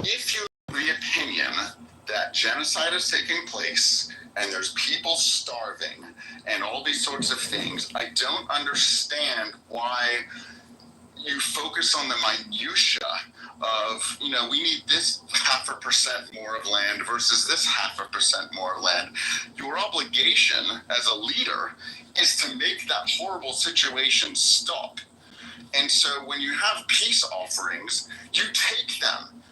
If you have the opinion that genocide is taking place and there's people starving and all these sorts of things, I don't understand why you focus on the minutia of, we need this 0.5% more of land versus this 0.5% more of land. Your obligation as a leader is to make that horrible situation stop. And so when you have peace offerings, you take them,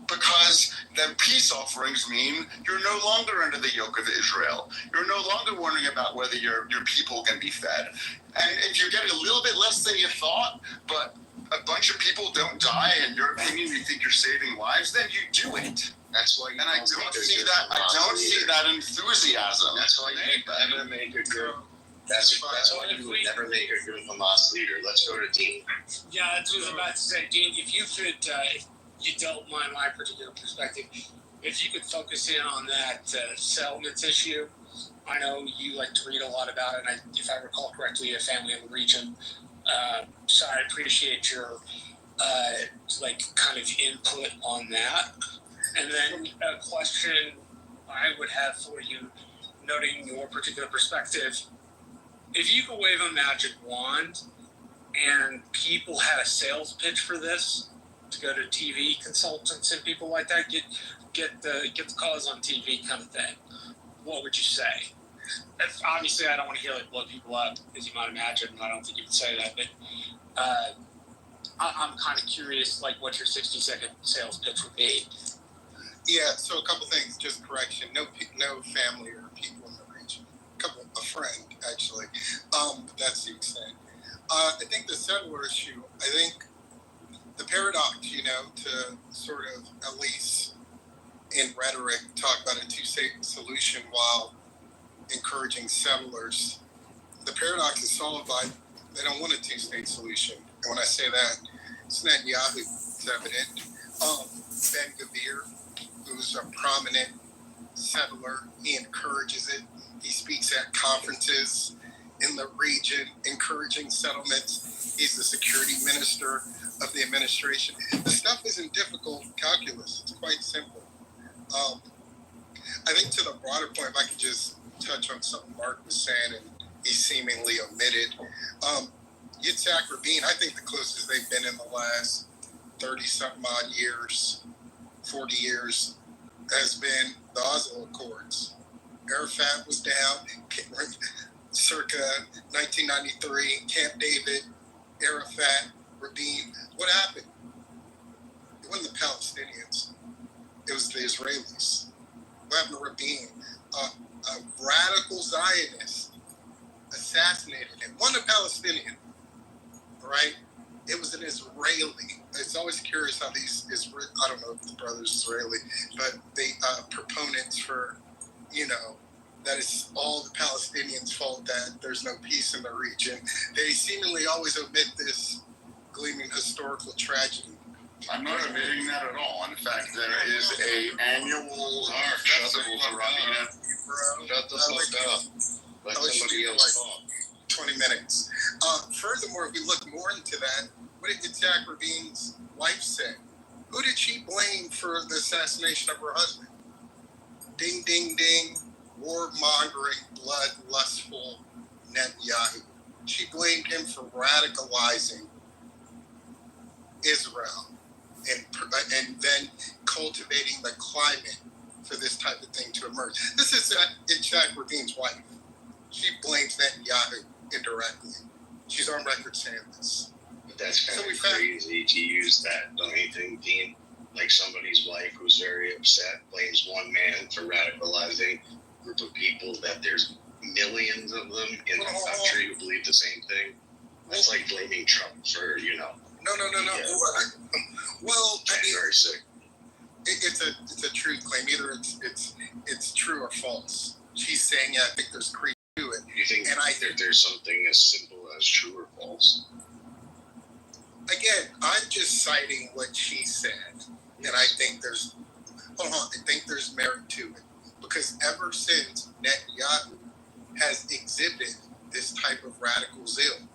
because the peace offerings mean you're no longer under the yoke of Israel. You're no longer worrying about whether your people can be fed. And if you get a little bit less than you thought, but a bunch of people don't die, in your opinion, you think you're saving lives, then you do it. That's why. And I don't see that. I don't see that enthusiasm. That's why you never make a good. That's why you would never make a good Hamas leader. Let's go to Dean. Yeah, that's what I was about to say, Dean. If you could. You don't mind my particular perspective, if you could focus in on that settlements issue. I know you like to read a lot about it, and if I recall correctly, a family in the region. So I appreciate your kind of input on that. And then a question I would have for you, noting your particular perspective, if you could wave a magic wand and people had a sales pitch for this, to go to TV consultants and people like that, get the cause on TV kind of thing, what would you say? Obviously, I don't want to hear blow people up, as you might imagine. I don't think you would say that, but I'm kind of curious, what your 60-second sales pitch would be. Yeah. So a couple things, just correction. No family or people in the region. A friend actually. But that's the extent. I think the settler issue. I think. The paradox, to sort of, at least in rhetoric, talk about a two-state solution while encouraging settlers. The paradox is solved by they don't want a two-state solution. And when I say that, it's Netanyahu, it's evident. Ben-Gvir, who's a prominent settler, he encourages it. He speaks at conferences in the region, encouraging settlements. He's the security minister of the administration. The stuff isn't difficult calculus. It's quite simple. I think to the broader point, if I could just touch on something Mark was saying, and he seemingly omitted. Yitzhak Rabin, I think the closest they've been in the last 30-something odd years, 40 years, has been the Oslo Accords. Arafat was down, circa 1993, Camp David, Arafat, Rabin. What happened? It wasn't the Palestinians. It was the Israelis. What happened to Rabin? A radical Zionist assassinated him. Wasn't a Palestinian, right? It was an Israeli. It's always curious how these I don't know if the brother's Israeli, but the proponents for, that it's all the Palestinians' fault that there's no peace in the region. They seemingly always omit this gleaming historical tragedy. I'm not omitting that at all. In fact, there is an annual festival for Rabin. Shut the fuck up. Let somebody else talk. 20 minutes. Furthermore, if we look more into that, what did Yitzhak Rabin's wife say? Who did she blame for the assassination of her husband? Ding, ding, ding. War-mongering, blood-lustful Netanyahu. She blamed him for radicalizing Israel and then cultivating the climate for this type of thing to emerge. This is Yitzhak Rabin's wife. She blames Netanyahu indirectly. She's on record saying this. But that's kind of crazy to use that, don't you think, Dean? Like somebody's wife who's very upset blames one man for radicalizing a group of people that there's millions of them in the country who believe the same thing. That's like blaming Trump for, No. Yeah. Well, I mean, very sick. It's a truth claim. Either it's true or false. She's saying, yeah, I think there's creep to it. You think there's something as simple as true or false? Again, I'm just citing what she said, and I think there's merit to it, because ever since Netanyahu has exhibited this type of radical zeal,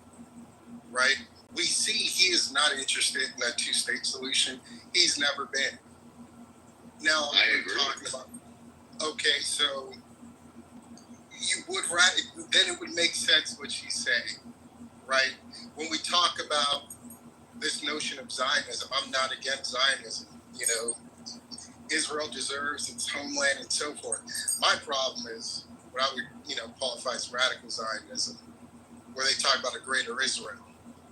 right? We see he is not interested in a two-state solution. He's never been. Now I we're agree. talking about, okay, so you would then it would make sense what she's saying, right? When we talk about this notion of Zionism, I'm not against Zionism. You know, Israel deserves its homeland and so forth. My problem is what I would, qualify as radical Zionism, where they talk about a greater Israel,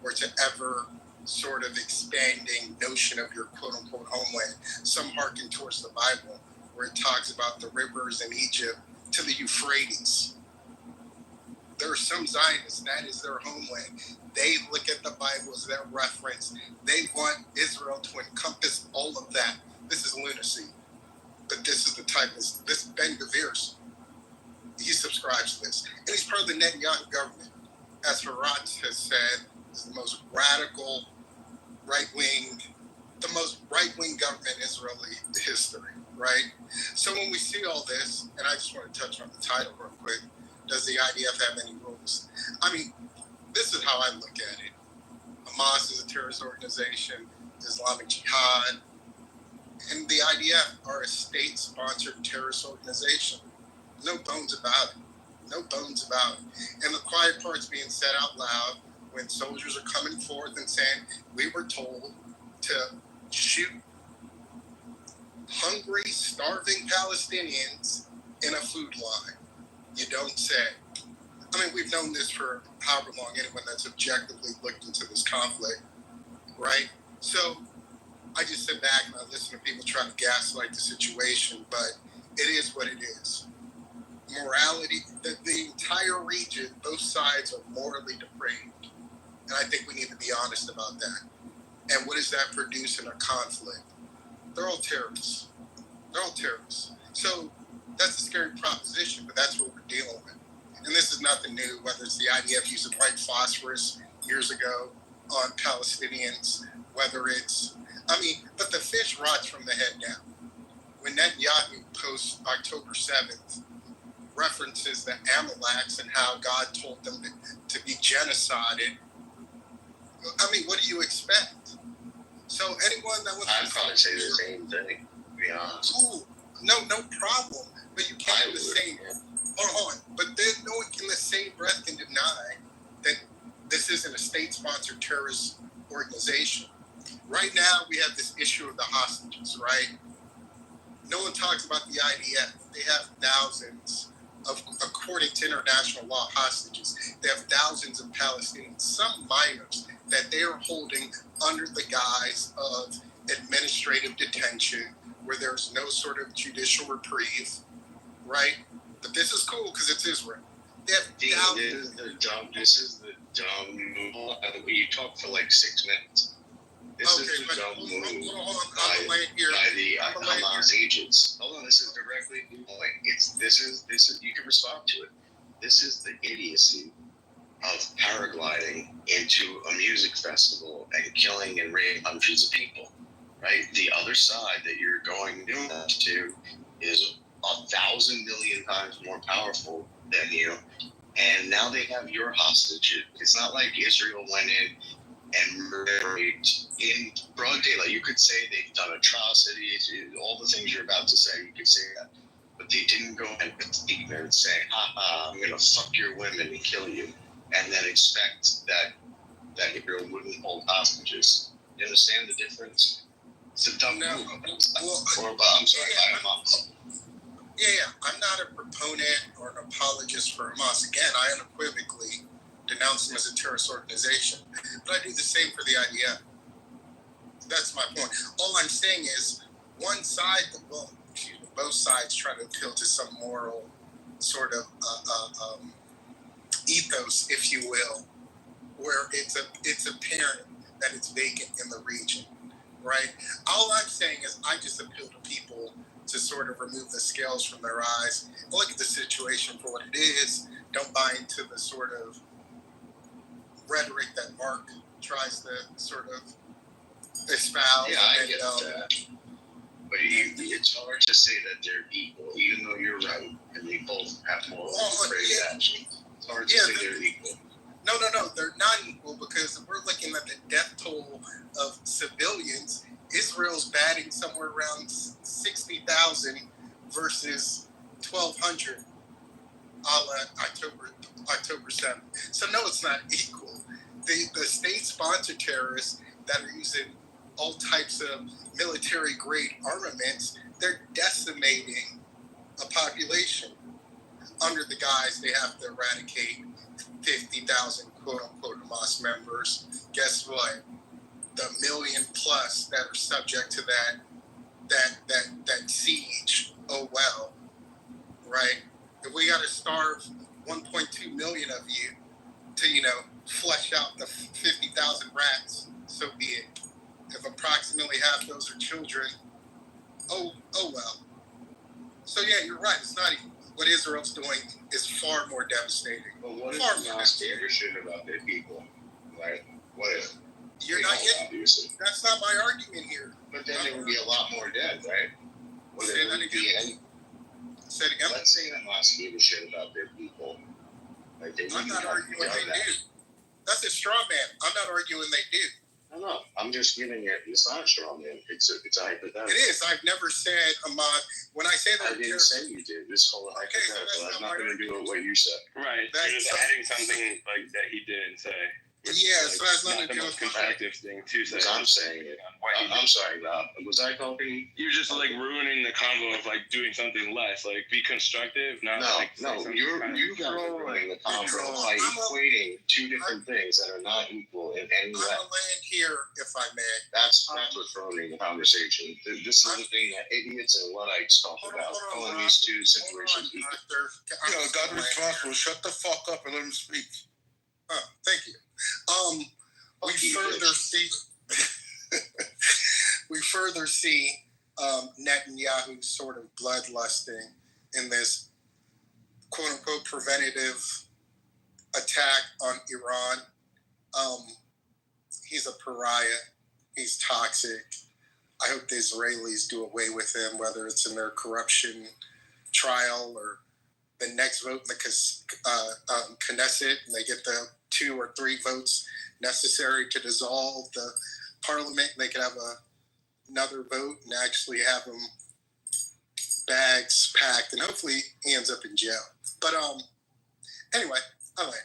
or to ever sort of expanding notion of your quote unquote homeland. Some hearken towards the Bible, where it talks about the rivers in Egypt to the Euphrates. There are some Zionists, that is their homeland. They look at the Bible as their reference. They want Israel to encompass all of that. This is lunacy. But this is the type of, this Ben Gvir's, he subscribes to this. And he's part of the Netanyahu government. As Harat has said, is the most radical the most right-wing government in Israeli history, right? So when we see all this, and I just want to touch on the title real quick, does the IDF have any rules? I mean, this is how I look at it. Hamas is a terrorist organization, Islamic Jihad, and the IDF are a state-sponsored terrorist organization. No bones about it. No bones about it. And the quiet part's being said out loud when soldiers are coming forth and saying, we were told to shoot hungry, starving Palestinians in a food line. You don't say. I mean, we've known this for however long, anyone that's objectively looked into this conflict, right? So I just sit back and I listen to people trying to gaslight the situation, but it is what it is. Morality, the entire region, both sides are morally depraved. And I think we need to be honest about that. And what does that produce in a conflict? They're all terrorists. They're all terrorists. So that's a scary proposition, but that's what we're dealing with. And this is nothing new, whether it's the IDF using white phosphorus years ago on Palestinians, whether it's, but the fish rots from the head down. When Netanyahu posts October 7th, references the Amaleks and how God told them to be genocided, what do you expect? So anyone that wants I'd probably say the same thing, to be honest. Cool. No problem. But you can't in the same. Hold on. But then no one in the same breath can deny that this isn't a state-sponsored terrorist organization. Right now, we have this issue of the hostages, right? No one talks about the IDF. They have thousands of, according to international law, hostages. They have thousands of Palestinians, some minors, that they are holding under the guise of administrative detention, where there's no sort of judicial reprieve, right? But this is cool because it's Israel. They have thousands. This is the dumb move. You talk for like 6 minutes. This is the dumb move by the Hamas agents. Hold on, this is directly the point. This is you can respond to it. This is the idiocy of paragliding into a music festival and killing and raping hundreds of people, right? The other side that you're going to is 1,000 million times more powerful than you, and now they have your hostage. It's not like Israel went in and murdered in broad daylight. You could say they've done atrocities, all the things you're about to say, you could say that. But they didn't go and ignorant and say, I'm going to fuck your women and kill you, and then expect that Israel wouldn't hold hostages. You understand the difference? It's a dumb move. I'm sorry, I'm not a proponent or an apologist for Hamas. Again, I unequivocally denounce them as a terrorist organization, but I do the same for the IDF. That's my point. All I'm saying is both sides try to appeal to some moral sort of ethos, if you will, where it's apparent that it's vacant in the region, right? All I'm saying is I just appeal to people to sort of remove the scales from their eyes, look at the situation for what it is, don't buy into the sort of rhetoric that Mark tries to sort of espouse. Yeah, I get that. But it's hard to say that they're equal, even though you're right, and they both have moral action. It's hard to say they're equal. No, they're not equal, because if we're looking at the death toll of civilians, Israel's batting somewhere around 60,000 versus 1,200 a la October 7th. So no, it's not equal. The state-sponsored terrorists that are using all types of military-grade armaments, they're decimating a population under the guise they have to eradicate 50,000 quote-unquote Hamas members. Guess what? The million plus that are subject to that siege. Oh well, right? If we got to starve 1.2 million of you to, flush out the 50,000 rats, so be it. If approximately half those are children, oh well. So yeah, you're right. It's not even. What Israel's doing is far more devastating. But what if Hamas gave a shit about their people? Like, what if? You're not getting. That's not my argument here. But then there would be a lot more dead, right? Say that again. Say it again. Let's say Hamas gave a shit about their people. Like I'm not arguing they do. That's a straw man. I'm not arguing they do. No. I'm just giving it. It's not a straw man. It's a hypothetical. It is. I've never said Hamas. When I say that, I didn't say you did. This whole hypothetical has nothing to do with what you said. Right. You're just adding something like that he didn't say. Yeah, so that's not nothing to the do most with constructive thing to say. Because I'm saying it. I'm sorry, Rob. Was I talking? You're just like ruining the convo of like doing something less. Like be constructive, not like No. You guys are ruining the convo by equating two different things that are not equal in any way. I'm gonna land here, if I may. That's what's ruining the conversation. This is the thing that idiots and Luddites talk about, calling these two situations equal. God responsible. Shut the fuck up and let him speak. Thank you. We further see Netanyahu sort of bloodlusting in this quote unquote preventative attack on Iran. He's a pariah. He's toxic. I hope the Israelis do away with him, whether it's in their corruption trial or the next vote in the Knesset, and they get the 2 or 3 votes necessary to dissolve the parliament. They could have another vote and actually have him bags packed, and hopefully he ends up in jail. But anyway, I land.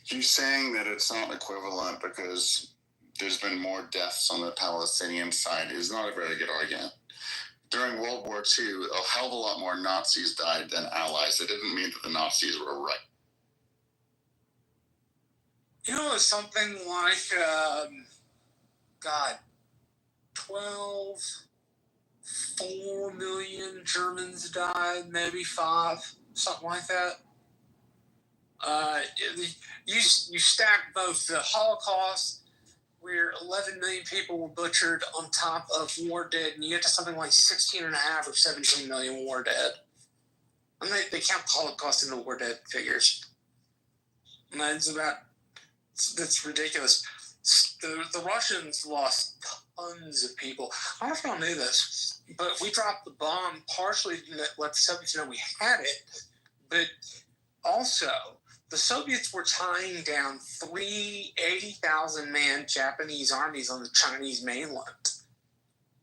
You're saying that it's not equivalent because there's been more deaths on the Palestinian side is not a very good argument. During World War II, a hell of a lot more Nazis died than Allies. It didn't mean that the Nazis were right. It's something like, 4 million Germans died, maybe 5, something like that. You stack both the Holocaust, where 11 million people were butchered, on top of war dead, and you get to something like 16.5 or 17 million war dead. And they count the Holocaust in the war dead figures. And that's ridiculous. The Russians lost tons of people. I don't know if y'all knew this, but we dropped the bomb partially to let the Soviets know we had it, but also the Soviets were tying down 3 80,000-man Japanese armies on the Chinese mainland.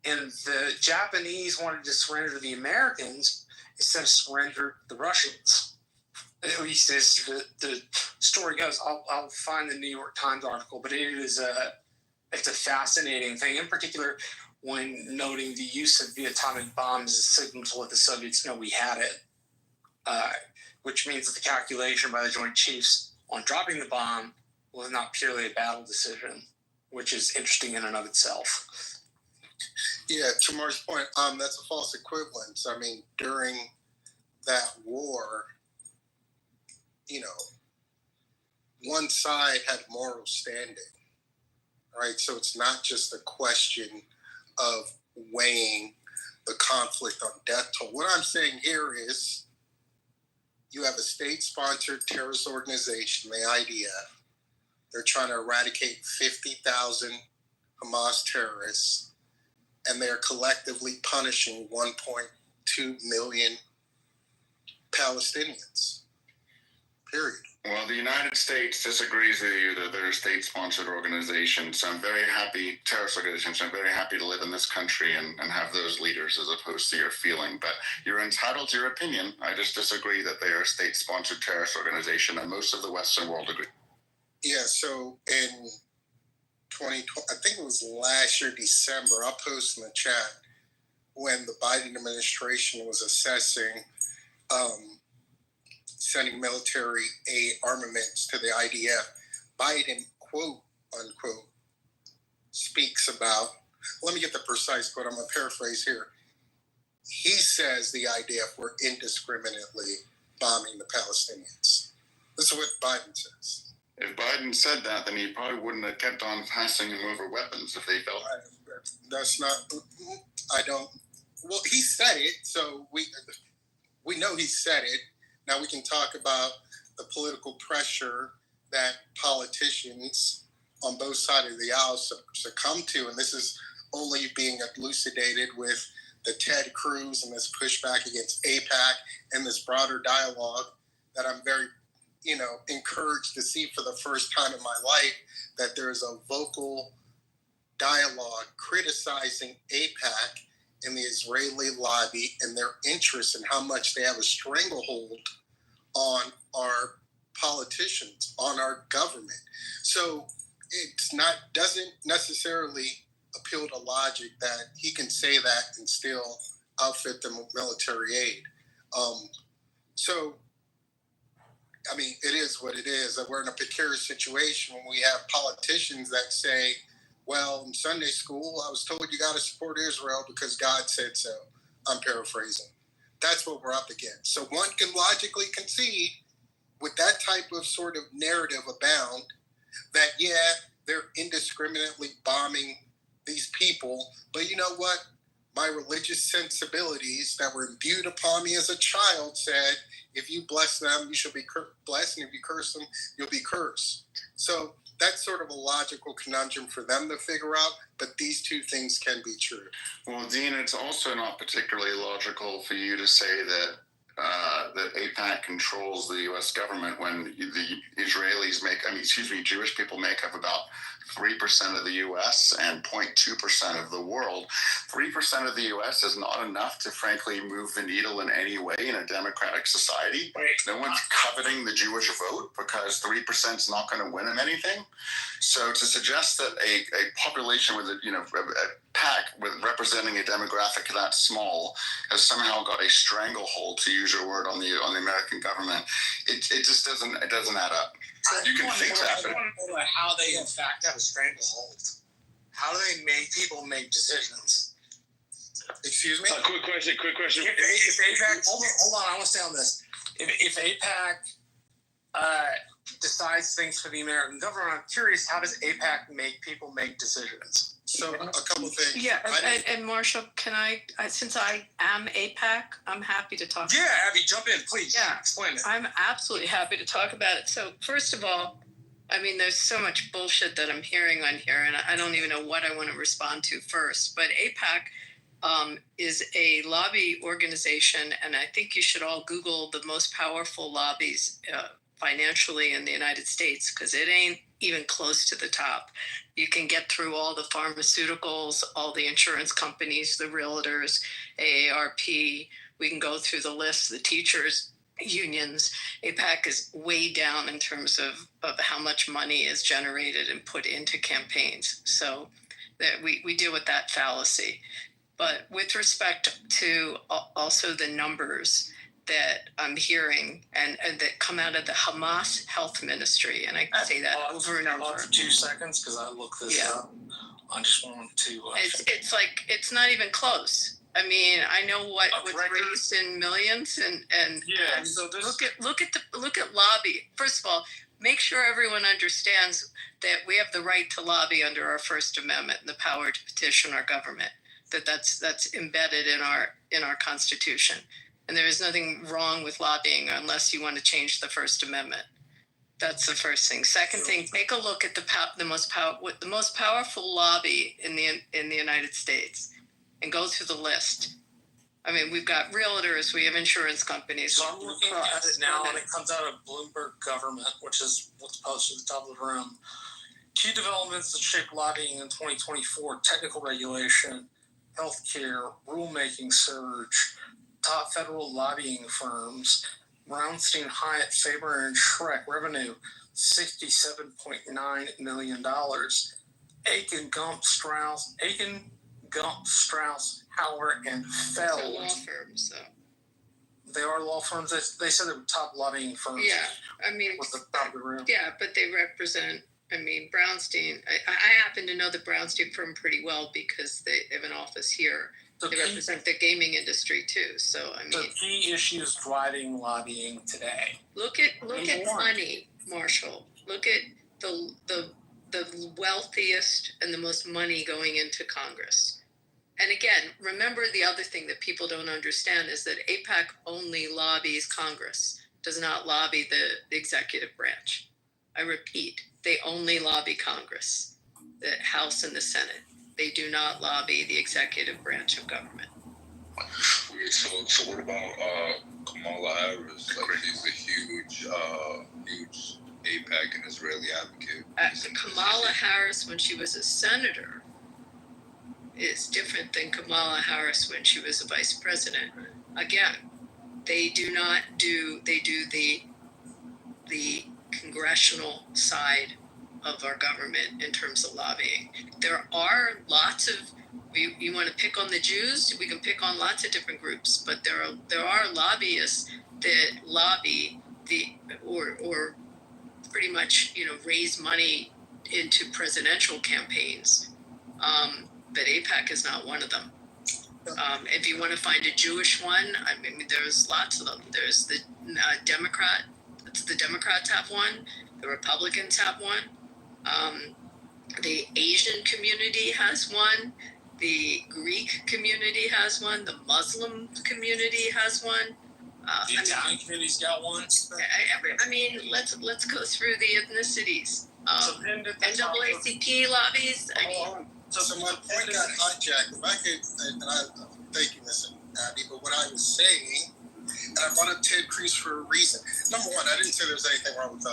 And the Japanese wanted to surrender to the Americans instead of surrender to the Russians. At least as the story goes. I'll find the New York Times article, but it's a fascinating thing, in particular when noting the use of the atomic bombs as a signal to let the Soviets know we had it. Which means that the calculation by the Joint Chiefs on dropping the bomb was not purely a battle decision, which is interesting in and of itself. Yeah, to Mark's point, that's a false equivalence. I mean, during that war, one side had moral standing, right? So it's not just a question of weighing the conflict on death toll. What I'm saying here is, you have a state-sponsored terrorist organization, the IDF. They're trying to eradicate 50,000 Hamas terrorists, and they're collectively punishing 1.2 million Palestinians. Period. Well, the United States disagrees with you that they're a state-sponsored organization. So I'm very happy, terrorist organizations, I'm very happy to live in this country and have those leaders as opposed to your feeling. But you're entitled to your opinion. I just disagree that they are a state-sponsored terrorist organization, and most of the Western world agree. Yeah, so in 2020, I think it was last year, December, I'll post in the chat, when the Biden administration was assessing sending military aid armaments to the IDF, Biden, quote unquote, speaks about, let me get the precise quote, I'm going to paraphrase here. He says the IDF were indiscriminately bombing the Palestinians. This is what Biden says. If Biden said that, then he probably wouldn't have kept on passing him over weapons if they felt. That's not, I don't, well, he said it, so we know he said it. Now we can talk about the political pressure that politicians on both sides of the aisle succumb to, and this is only being elucidated with the Ted Cruz and this pushback against AIPAC and this broader dialogue that I'm very, encouraged to see for the first time in my life, that there's a vocal dialogue criticizing AIPAC and the Israeli lobby and their interest in how much they have a stranglehold on our politicians, on our government. So doesn't necessarily appeal to logic that he can say that and still outfit them with military aid. It is what it is. We're in a precarious situation when we have politicians that say, well, in Sunday school, I was told you got to support Israel because God said so. I'm paraphrasing. That's what we're up against. So one can logically concede with that type of sort of narrative abound that, yeah, they're indiscriminately bombing these people. But you know what? My religious sensibilities that were imbued upon me as a child said, if you bless them, you shall be blessed. And if you curse them, you'll be cursed. So that's sort of a logical conundrum for them to figure out, but these two things can be true. Well, Dean, it's also not particularly logical for you to say that AIPAC controls the U.S. government when the Israelis Jewish people make up about 3% of the U.S. and 0.2% of the world. 3% of the U.S. is not enough to, frankly, move the needle in any way in a democratic society. No one's coveting the Jewish vote because 3% is not going to win them anything. So to suggest that a population with a PAC with representing a demographic that small has somehow got a stranglehold, to use your word, on the American government, it just doesn't add up. You can think that, but I want to know how they in fact have a stranglehold. How do they make people make decisions? Excuse me? Quick question. If AIPAC, hold on, I want to stay on this. If AIPAC decides things for the American government, I'm curious, how does AIPAC make people make decisions? So a couple of things. Yeah, and Marshall, can I since I am AIPAC, I'm happy to talk. Yeah, Abby, jump in, please. Yeah, explain it. I'm absolutely happy to talk about it. So first of all, there's so much bullshit that I'm hearing on here, and I don't even know what I want to respond to first. But AIPAC is a lobby organization, and I think you should all Google the most powerful lobbies financially in the United States, because it ain't even close to the top. You can get through all the pharmaceuticals, all the insurance companies, the realtors, AARP. We can go through the list, the teachers, unions. AIPAC is way down in terms of how much money is generated and put into campaigns. So that we deal with that fallacy. But with respect to also the numbers that I'm hearing and that come out of the Hamas Health Ministry, and I can say that over and over. For 2 seconds, because I looked this up. I just wanted to. It's like it's not even close. I know what was raised in millions, and so look at lobby. First of all, make sure everyone understands that we have the right to lobby under our First Amendment and the power to petition our government. That's embedded in our Constitution. And there is nothing wrong with lobbying unless you want to change the First Amendment. That's the first thing. Second thing, take a look at the most powerful lobby in the United States, and go through the list. I mean, we've got realtors, we have insurance companies. So I'm looking at it now, and it comes out of Bloomberg Government, which is what's posted at the top of the room. Key developments that shape lobbying in 2024: technical regulation, healthcare, rulemaking surge, top federal lobbying firms, Brownstein, Hyatt, Faber, and Schreck, revenue $67.9 million. Aiken, Gump, Strauss, Hauer, and Feld. They're law firms, so. They are law firms. They said they were top lobbying firms. Yeah, I mean, With the top of the room. yeah, but they represent, I mean, Brownstein. I happen to know the Brownstein firm pretty well because they have an office here. They represent the gaming industry too. So I mean, the key issues driving lobbying today. Look at money, Marshall. Look at the wealthiest and the most money going into Congress. And again, remember the other thing that people don't understand is that AIPAC only lobbies Congress, does not lobby the executive branch. I repeat, they only lobby Congress, the House and the Senate. They do not lobby the executive branch of government. So what about Kamala Harris? Like, she's a huge AIPAC and Israeli advocate. Kamala Harris, when she was a senator, is different than Kamala Harris when she was a vice president. Again, they do the congressional side of our government in terms of lobbying. There are lots of, you want to pick on the Jews, we can pick on lots of different groups, but there are lobbyists that lobby or pretty much, raise money into presidential campaigns. But AIPAC is not one of them. If you want to find a Jewish one, I mean, there's lots of them. There's the the Democrats have one. The Republicans have one. The Asian community has one. The Greek community has one. The Muslim community has one. The Italian community's got one. I mean, let's go through the ethnicities. NAACP lobbies. So my point got hijacked. If I could, and thank you, Ms. Abby, but what I was saying, and I brought up Ted Cruz for a reason. Number one, I didn't say there was anything wrong with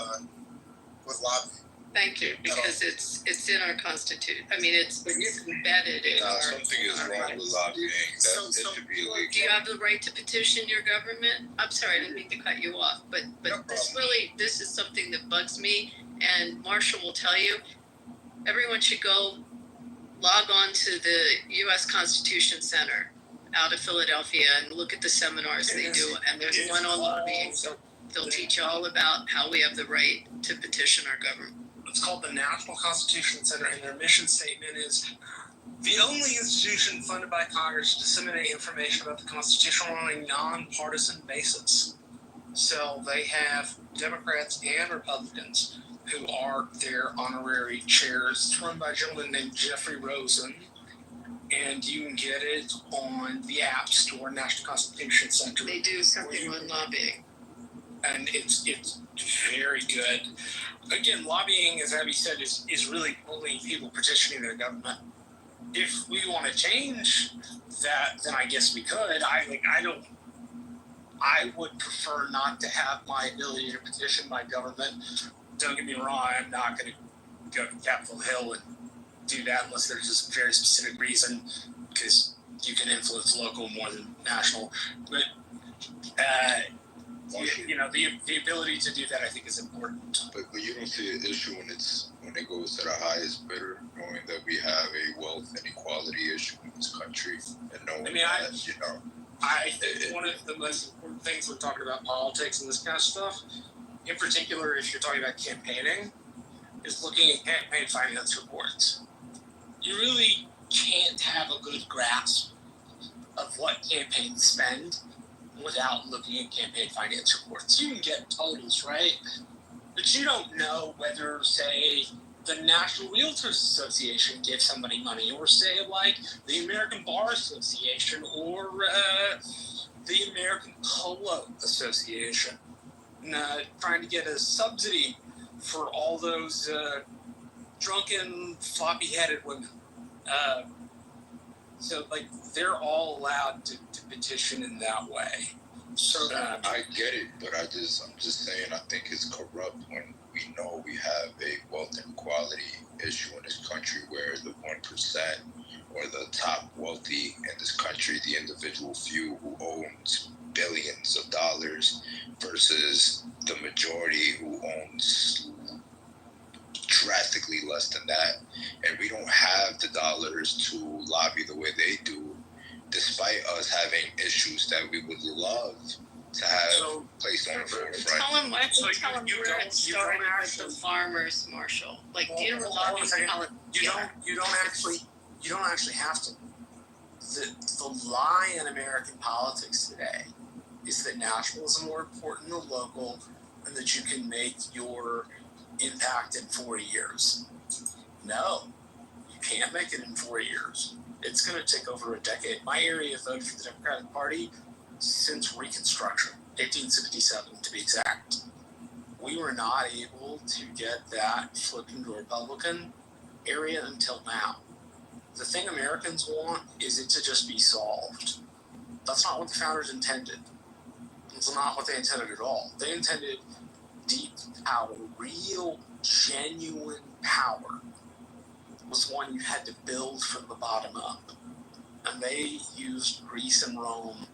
lobbying. Thank you, because it's in our constitution. I mean, it's embedded in our. Something is wrong with lobbying. That should be illegal. Do you have the right to petition your government? I'm sorry, I didn't mean to cut you off, but No this is something that bugs me, and Marshall will tell you. Everyone should go log on to the U.S. Constitution Center out of Philadelphia and look at the seminars they do, and there's one on lobbying. So they'll teach you all about how we have the right to petition our government. It's called the National Constitution Center, and their mission statement is the only institution funded by Congress to disseminate information about the Constitution on a nonpartisan basis. So they have Democrats and Republicans who are their honorary chairs. It's run by a gentleman named Jeffrey Rosen, and you can get it on the App Store, National Constitution Center. They do something on lobbying. And it's very good. Again, lobbying, as Abby said, is really only people petitioning their government. If we want to change that, then I guess we could. I would prefer not to have my ability to petition my government. Don't get me wrong, I'm not going to go to Capitol Hill and do that unless there's just a very specific reason, because you can influence local more than national. But the ability to do that, I think, is important. But you don't see an issue when it goes to the highest bidder, knowing that we have a wealth inequality issue in this country, and knowing I think one of the most important things we're talking about politics and this kind of stuff, in particular, if you're talking about campaigning, is looking at campaign finance reports. You really can't have a good grasp of what campaigns spend without looking at campaign finance reports. You can get totals, right? But you don't know whether, say, the National Realtors Association gives somebody money, or say, like, the American Bar Association, or the American Polo Association, trying to get a subsidy for all those drunken, floppy-headed women. So, like, they're all allowed to petition in that way. So I get it, but I'm just saying I think it's corrupt when we know we have a wealth inequality issue in this country where the 1% or the top wealthy in this country, the individual few who owns billions of dollars versus the majority who owns drastically less than that, and we don't have the dollars to lobby the way they do, despite us having issues that we would love to have placed on the forefront. Tell him, why don't So you tell him you where don't- it you started don't with the actually- farmers, Marshall. Like, do you know Hold on a second. You Yeah. don't actually have to. The lie in American politics today is that national is more important than local, and that you can make your impact in 4 years. No, you can't make it in 4 years. It's going to take over a decade. My area voted for the Democratic Party since Reconstruction, 1867 to be exact. We were not able to get that flipped into Republican area until now. The thing Americans want is it to just be solved. That's not what the founders intended. It's not what they intended at all. They intended deep power, real, genuine power was one you had to build from the bottom up. And they used Greece and Rome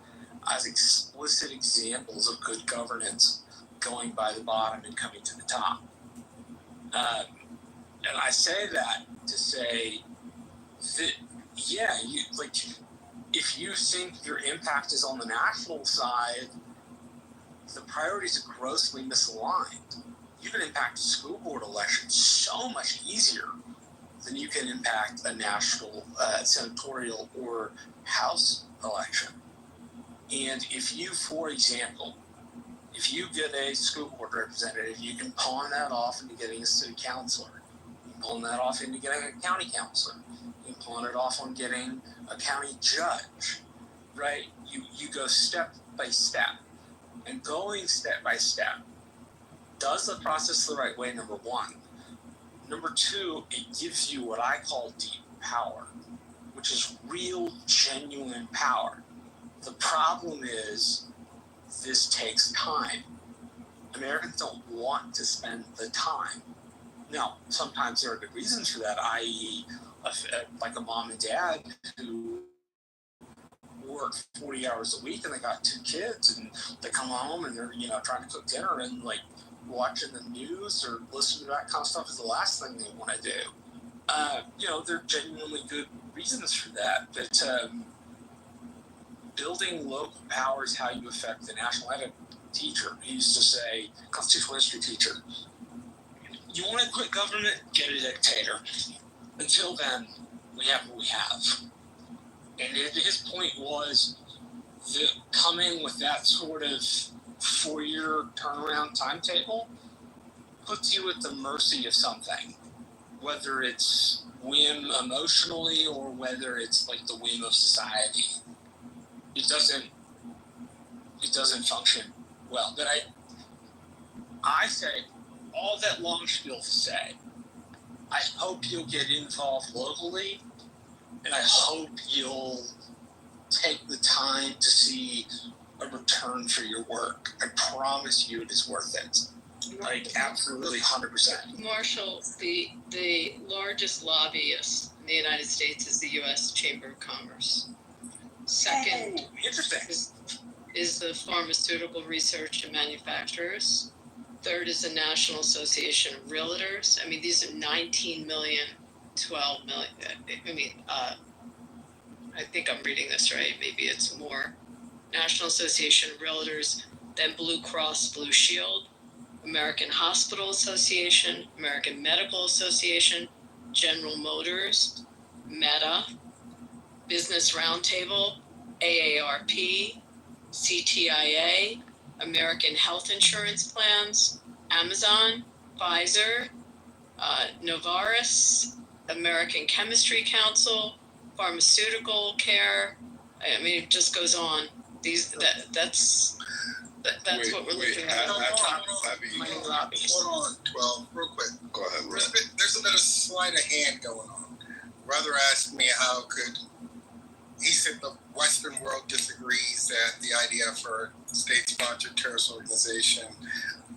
as explicit examples of good governance, going by the bottom and coming to the top. And I say that to say that, yeah, if you think your impact is on the national side, the priorities are grossly misaligned. You can impact a school board election so much easier than you can impact a national senatorial or House election. And if you, for example, if you get a school board representative, you can pawn that off into getting a city councilor. You can pawn that off into getting a county councilor. You can pawn it off on getting a county judge, right? You go step by step. And going step by step does the process the right way, number one. Number two, it gives you what I call deep power, which is real, genuine power. The problem is this takes time. Americans don't want to spend the time. Now, sometimes there are good reasons for that, i.e., like a mom and dad who work 40 hours a week and they got 2 kids and they come home and they're, trying to cook dinner and like watching the news or listening to that kind of stuff is the last thing they want to do. There are genuinely good reasons for that. But building local power is how you affect the national. I had a teacher who used to say, constitutional history teacher, you want to quit government, get a dictator. Until then, we have what we have. And his point was that coming with that sort of 4-year turnaround timetable puts you at the mercy of something, whether it's whim emotionally or whether it's like the whim of society. It doesn't function well. But I say all that long spiel to say, I hope you'll get involved locally, and I hope you'll take the time to see a return for your work. I promise you it is worth it. Like, absolutely 100%. Marshall, the largest lobbyist in the United States is the U.S. Chamber of Commerce. Second Interesting. is the Pharmaceutical Research and Manufacturers. Third is the National Association of Realtors. I mean, these are 19 million, 12 million. I think I'm reading this right. Maybe it's more. National Association of Realtors, then Blue Cross Blue Shield, American Hospital Association, American Medical Association, General Motors, Meta, Business Roundtable, AARP, CTIA, American Health Insurance Plans, Amazon, Pfizer, Novartis, American Chemistry Council, Pharmaceutical Care. I mean, it just goes on. That's what we're looking at. Hold on, 12, real quick. Go ahead, Red. There's a bit of sleight of hand going on. Brother asked me how could he said the Western world disagrees that the IDF are a state-sponsored terrorist organization.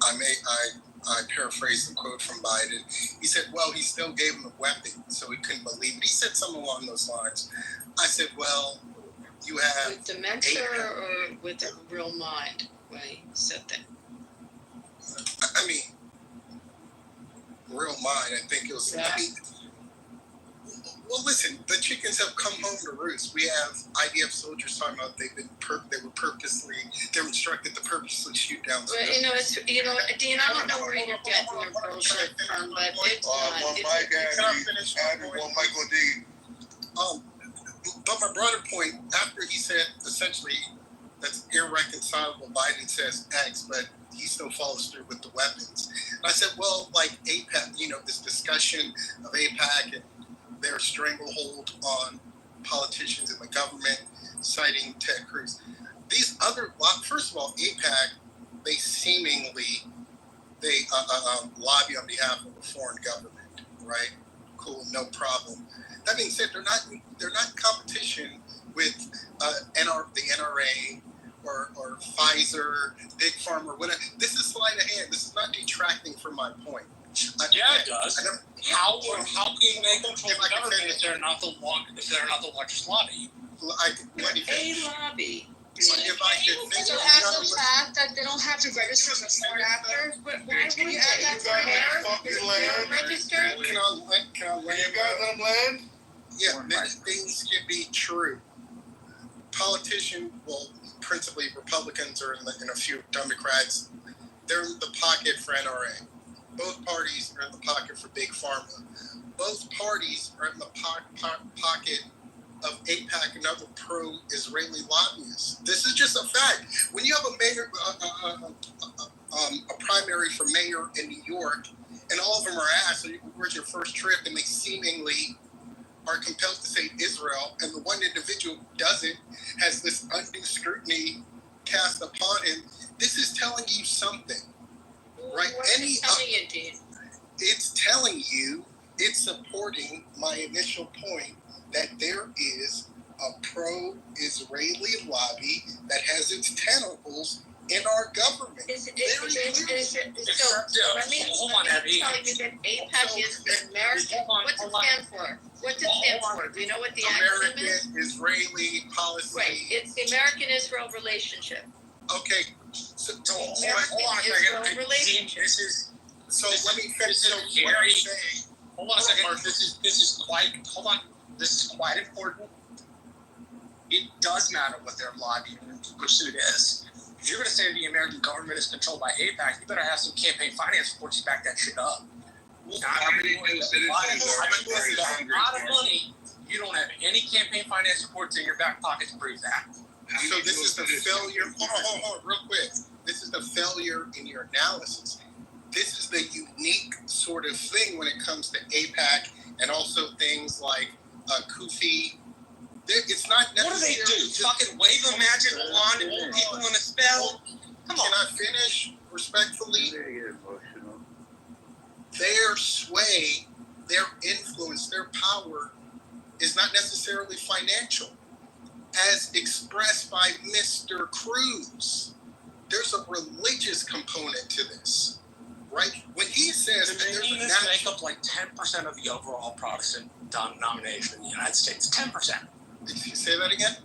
I paraphrased the quote from Biden. He said, well, he still gave him the weapon, so he couldn't believe it. He said something along those lines. I said, well, you have... With dementia or with a real mind when he said that? I mean, real mind, I think it was... Yeah. I mean, well, listen, the chickens have come home to roost. We have IDF soldiers talking about they were instructed to purposely shoot down. Well, Dean, I don't know where you're getting your bullshit from, but it's One mic, Can I finish one mic on D. But my broader point, after he said essentially that's irreconcilable, Biden says X, but he still follows through with the weapons. And I said, well, like AIPAC, this discussion of AIPAC and their stranglehold on politicians in the government, citing Ted Cruz. These other, first of all, AIPAC, they seemingly lobby on behalf of a foreign government, right? Cool, no problem. That being said, they're not in competition with the NRA or Pfizer, Big Pharma, whatever. This is sleight of hand. This is not detracting from my point. Yeah, it does. How can they control the government if they're not the largest lobby? a lobby. If I could So after the fact that they don't have to register before and after, But why would you add that to hair? Registered? Can I land? You guys let them land? Yeah, many things can be true. Politicians, well, principally Republicans or in a few Democrats, they're in the pocket for NRA. Both parties are in the pocket for Big Pharma. Both parties are in the pocket of AIPAC and other pro-Israeli lobbyists. This is just a fact. When you have a mayor, a primary for mayor in New York, and all of them are asked, where's your first trip? And they seemingly are compelled to say Israel, and the one individual who doesn't has this undue scrutiny cast upon him. This is telling you something, right? It's telling you, it's supporting my initial point that there is a pro-Israeli lobby that has its tentacles in our government. Hold on, Abby. Tell you that AIPAC is the American. What's it stand for? What does it stand for? Do you know what the acronym is? American-Israeli policy. Right, it's the American-Israel relationship. Okay, so hold on a American-Israel second. relationship. Let me finish. So what I'm Gary, saying. hold on a second, Mark. This is quite important. It does matter what their lobbying pursuit is. If you're going to say the American government is controlled by AIPAC, you better have some campaign finance reports to back that shit up. How many citizens are a lot of money. You don't have any campaign finance reports in your back pocket to prove that. So this is the failure. Hold on, real quick. This is the failure in your analysis. This is the unique sort of thing when it comes to AIPAC and also things like Kufi. It's not necessarily. What do they do? Fucking wave a magic wand and hold people in a spell? Come on. Can I finish respectfully? Their sway, their influence, their power is not necessarily financial, as expressed by Mr. Cruz. There's a religious component to this, right? When he says that there's a Dominionists make up like 10% of the overall Protestant denomination in the United States. 10%. Did you say that again?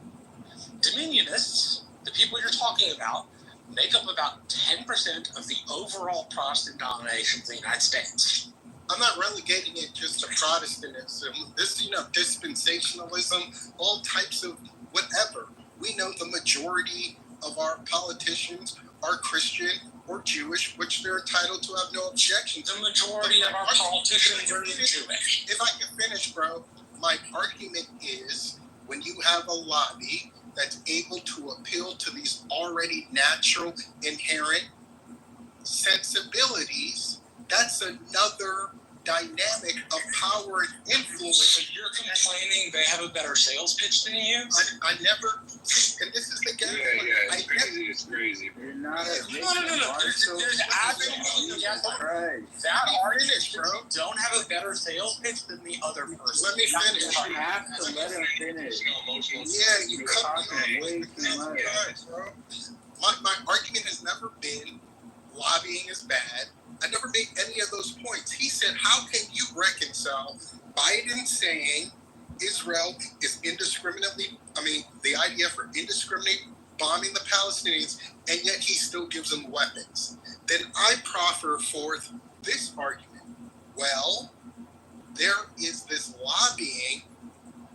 Dominionists, the people you're talking about, make up about 10% of the overall Protestant denomination of the United States. I'm not relegating it just to Protestantism. This, dispensationalism, all types of whatever. We know the majority of our politicians are Christian or Jewish, which they're entitled to have no objection to. The majority of our politicians are Jewish. If I can finish, bro, my argument is when you have a lobby that's able to appeal to these already natural, inherent sensibilities, that's another dynamic of power and influence. So you're complaining they have a better sales pitch than you? I never, and this is the again. Yeah, it's crazy. It's crazy, bro. You're not a No. There's absolutely that artist, bro. Don't have a better sales pitch than the other person. Let me finish. You have to let him finish. Yeah, you You're cut me talking off. way too much. Bro. My argument has never been lobbying is bad. I never made any of those points. He said, how can you reconcile Biden saying Israel is indiscriminately, the IDF for indiscriminately bombing the Palestinians, and yet he still gives them weapons? Then I proffer forth this argument. Well, there is this lobbying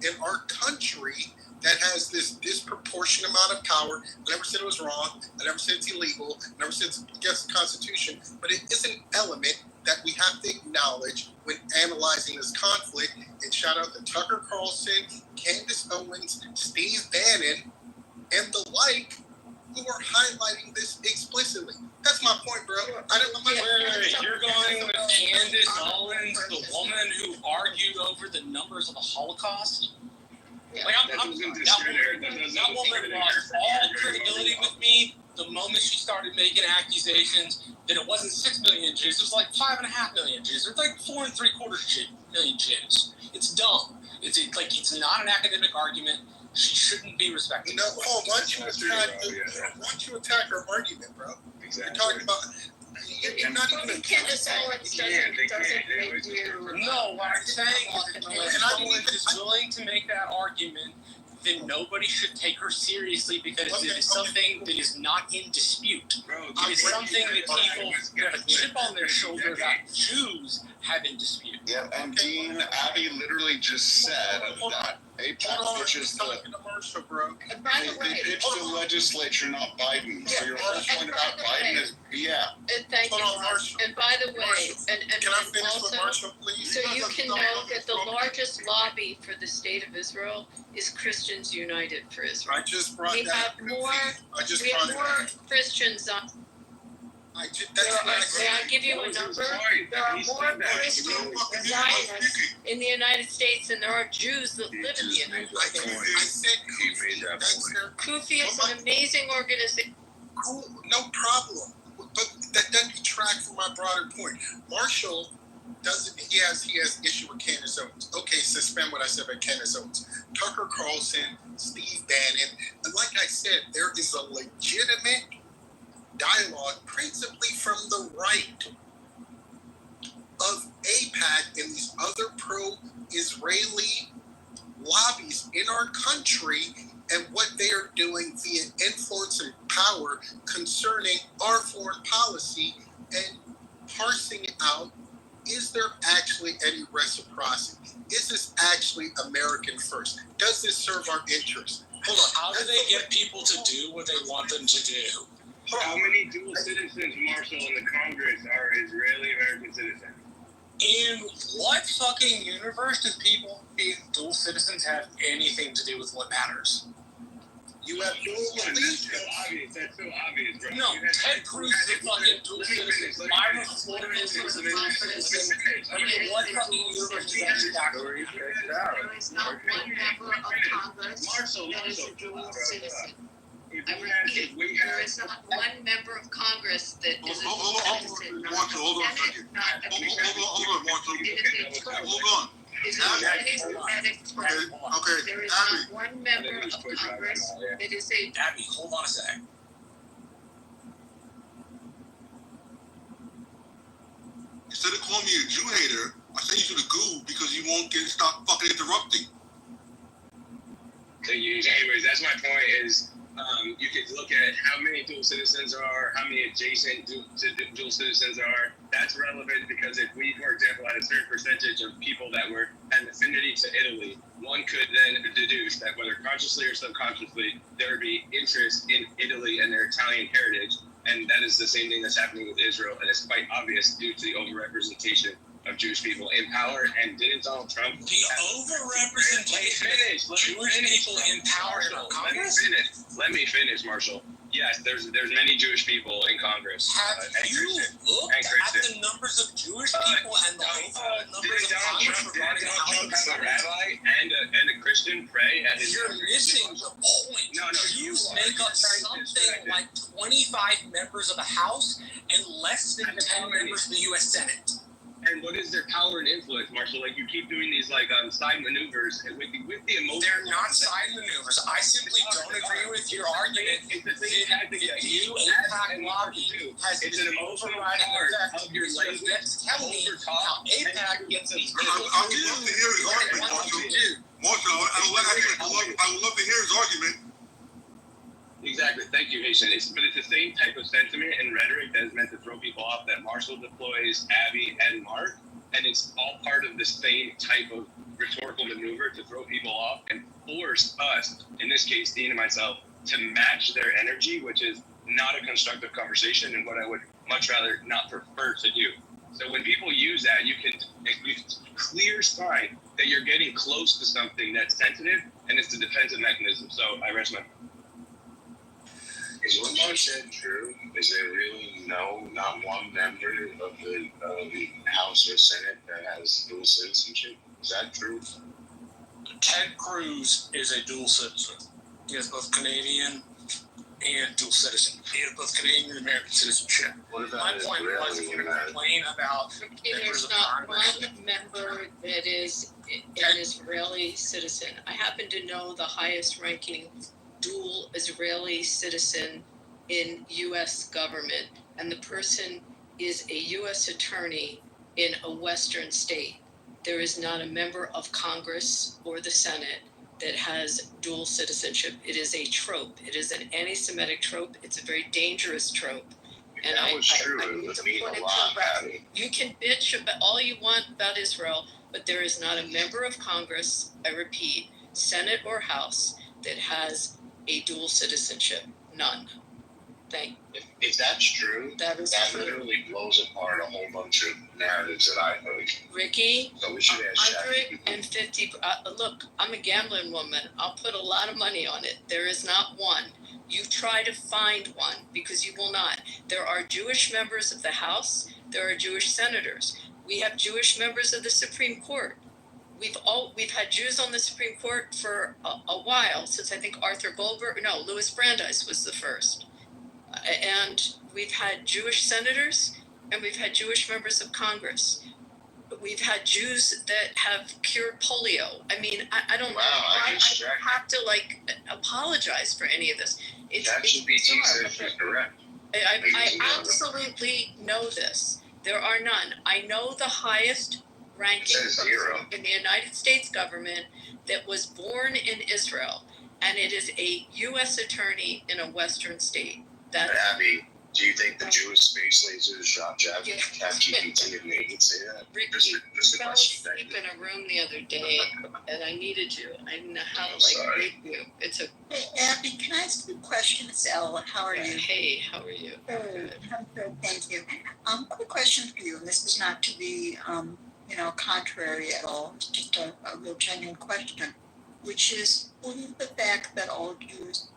in our country that has this disproportionate amount of power. I never said it was wrong. I never said it's illegal. I never said it's against the Constitution. But it is an element that we have to acknowledge when analyzing this conflict. And shout out to Tucker Carlson, Candace Owens, Steve Bannon, and the like, who are highlighting this explicitly. That's my point, bro. Wait, you're going with Candace Owens, the woman who argued over the numbers of the Holocaust? Like, that woman lost all credibility with me the moment she started making accusations that it wasn't 6 million Jews, it was like 5.5 million Jews. It's like 4.75 million Jews. It's dumb. It's not an academic argument. She shouldn't be respected. Once you attack her argument, bro, Exactly. you're talking about. You're not even. Candace Owens doesn't make you. No, what I'm saying is that Candace Owens is willing to make that argument, then nobody should take her seriously because it is something that is not in dispute. It is something that people have a chip on their shoulder that Jews have in dispute. Yeah, and Dean, Abby literally just said that APAC, which is And by the way, they pitched the legislature, not Biden. So your whole point about Biden is, yeah. Thank you. And by the way, and Can I finish with also, Marshall, please? so you can know that the largest lobby for the state of Israel is Christians United for Israel. I just brought We that have up. more. I just We brought have it more up. Christians on. May I give you a number? There are more Christian Zionists in the United States than there are Jews that live in the United I States. said He made that point. Kufi is an amazing organization. cool, no problem. But that doesn't detract from my broader point. Marshall doesn't. He has issue with Candace Owens. Okay, suspend what I said about Candace Owens. Tucker Carlson, Steve Bannon, and like I said, there is a legitimate dialogue, principally from the right of AIPAC and these other pro-Israeli lobbies in our country and what they are doing via influence and power concerning our foreign policy and parsing out, is there actually any reciprocity? Is this actually American first? Does this serve our interests? Hold on. How do they get people to do what they want them to do? How many dual citizens, Marshall, in the Congress are Israeli American citizens? In what fucking universe do people being dual citizens have anything to do with what matters? You have dual allegiance. That's so obvious, bro. No, Ted Cruz is a fucking dual citizen. Myra Flores is a dual citizen. I mean, what fucking universe does that factor? There is not one member of Congress that is a dual citizen. I repeat, there is not one member of Congress that is a dual citizen. Hold on a second. Hold on, Marshall. Hold on. Okay, There is Abby. not one member of Congress that is a. Abby, hold on a sec. Instead of calling me a Jew hater, I send you to the goo because you won't stop fucking interrupting. So anyways, that's my point is you could look at how many dual citizens are, how many adjacent dual citizens are. That's relevant because if we, for example, had a certain percentage of people that had an affinity to Italy, one could then deduce that whether consciously or subconsciously, there would be interest in Italy and their Italian heritage. And that is the same thing that's happening with Israel. And it's quite obvious due to the overrepresentation of Jewish people in power. And didn't Donald Trump... The overrepresentation of Jewish people in power in Congress? Let me finish, Marshall. Yes, there's many Jewish people in Congress. Have you looked at the numbers of Jewish people and the overall numbers of Congress regarding Donald Trump has a rabbi and a Christian pray at his. You're missing the point. No, you Jews make up something like 25 members of the House and less than 10 members of the U.S. Senate. And what is their power and influence, Marshall? Like, you keep doing these side maneuvers with the emotion. They're not side maneuvers. I simply don't agree with your argument. It's the same tactic that you AIPAC lobby has it's an emotional part of your language. Tell me how AIPAC gets a I would love to hear his argument, Marshall. I would love to hear his argument. Exactly. Thank you, Haitian. But it's the same type of sentiment and rhetoric that is meant to throw people off that Marshall deploys, Abby, and Mark. And it's all part of the same type of rhetorical maneuver to throw people off and force us, in this case, Dean and myself, to match their energy, which is not a constructive conversation and what I would much rather not prefer to do. So when people use that, it's a clear sign that you're getting close to something that's sensitive, and it's a defensive mechanism. So I rest my. Is what you said true? Is there really not one member of the House or Senate that has dual citizenship? Is that true? Ted Cruz is a dual citizen. He has both Canadian and dual citizen. He has both Canadian and American citizenship. What about My point was, if you're going to complain about members There's of not Congress, one member that is an Israeli citizen. I happen to know the highest ranking dual Israeli citizen in U.S. government, and the person is a U.S. attorney in a Western state. There is not a member of Congress or the Senate that has dual citizenship. It is a trope. It is an anti-Semitic trope. It's a very dangerous trope. And that was true. It would mean a lot. You can bitch about all you want about Israel, but there is not a member of Congress, I repeat, Senate or House, that has a dual citizenship. None. If that's true, That is true. literally blows apart a whole bunch of narratives that I heard. Ricky, So we should ask ChatGPT. 150. Look, I'm a gambling woman. I'll put a lot of money on it. There is not one. You try to find one because you will not. There are Jewish members of the House. There are Jewish senators. We have Jewish members of the Supreme Court. We've had Jews on the Supreme Court for a while, since I think Louis Brandeis was the first. And we've had Jewish senators and we've had Jewish members of Congress. We've had Jews that have cured polio. I mean, I don't Wow, I just checked. have to apologize for any of this. ChatGPT bizarre. says you're correct. I absolutely know this. There are none. I know the highest ranking It says zero. person in the United States government that was born in Israel, and it is a U.S. attorney in a Western state. That's Abby, do you think the Jewish space lasers shot ChatGPT and made it say that? Ricky, Just you a fell question. asleep in a room the other day, and I needed you. I didn't know how to Sorry. wake you. It's a Hey, Abby, can I ask you a question? It's Ella. How are you? hey, how are you? Good. I'm good, thank you. Quick question for you, and this is not to be, contrary at all. It's just a real genuine question, which is, wouldn't the fact that all Jews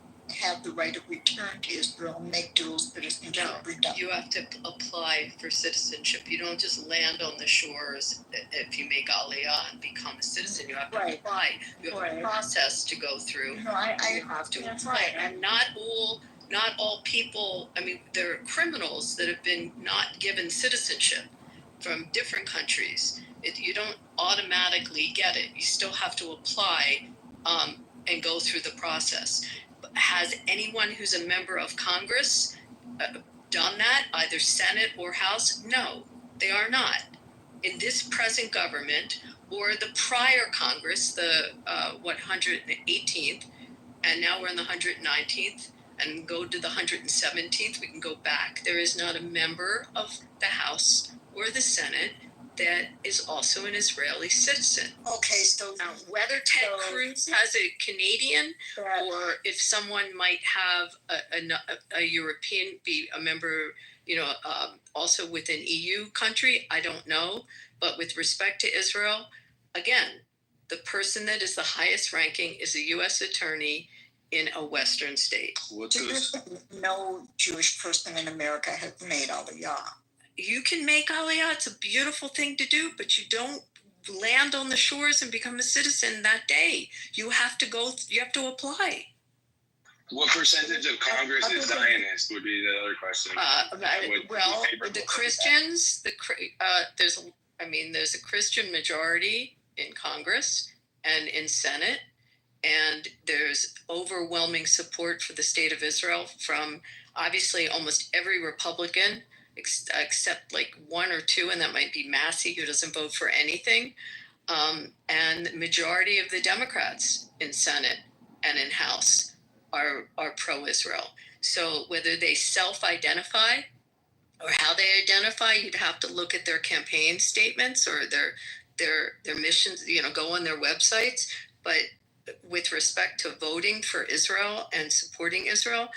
have the right of return to Israel make dual citizenship No, redundant? you have to apply for citizenship. You don't just land on the shores if you make Aliyah and become a citizen. You have to Right. apply. You have Right. a process to go through. No, I You have to that's apply. right. And not all people, I mean, there are criminals that have been not given citizenship from different countries. You don't automatically get it. You still have to apply and go through the process. Has anyone who's a member of Congress done that, either Senate or House? No, they are not. In this present government or the prior Congress, the 118th, and now we're in the 119th, and go to the 117th, we can go back. There is not a member of the House or the Senate that is also an Israeli citizen. Okay, so Now, whether Ted So- Cruz has a Canadian, that, or if someone might have a European, be a member, also within EU country, I don't know. But with respect to Israel, again, the person that is the highest ranking is a U.S. attorney in a Western state. no Jewish person in America has made Aliyah. You can make Aliyah. It's a beautiful thing to do, but you don't land on the shores and become a citizen that day. You have to apply. What percentage of Congress is Zionist would be the other question. The Christians, there's a Christian majority in Congress and in Senate, and there's overwhelming support for the state of Israel from obviously almost every Republican, except like one or two, and that might be Massey, who doesn't vote for anything, and the majority of the Democrats in Senate and in House are pro-Israel. So whether they self-identify or how they identify, you'd have to look at their campaign statements or their missions, go on their websites. But with respect to voting for Israel and supporting Israel,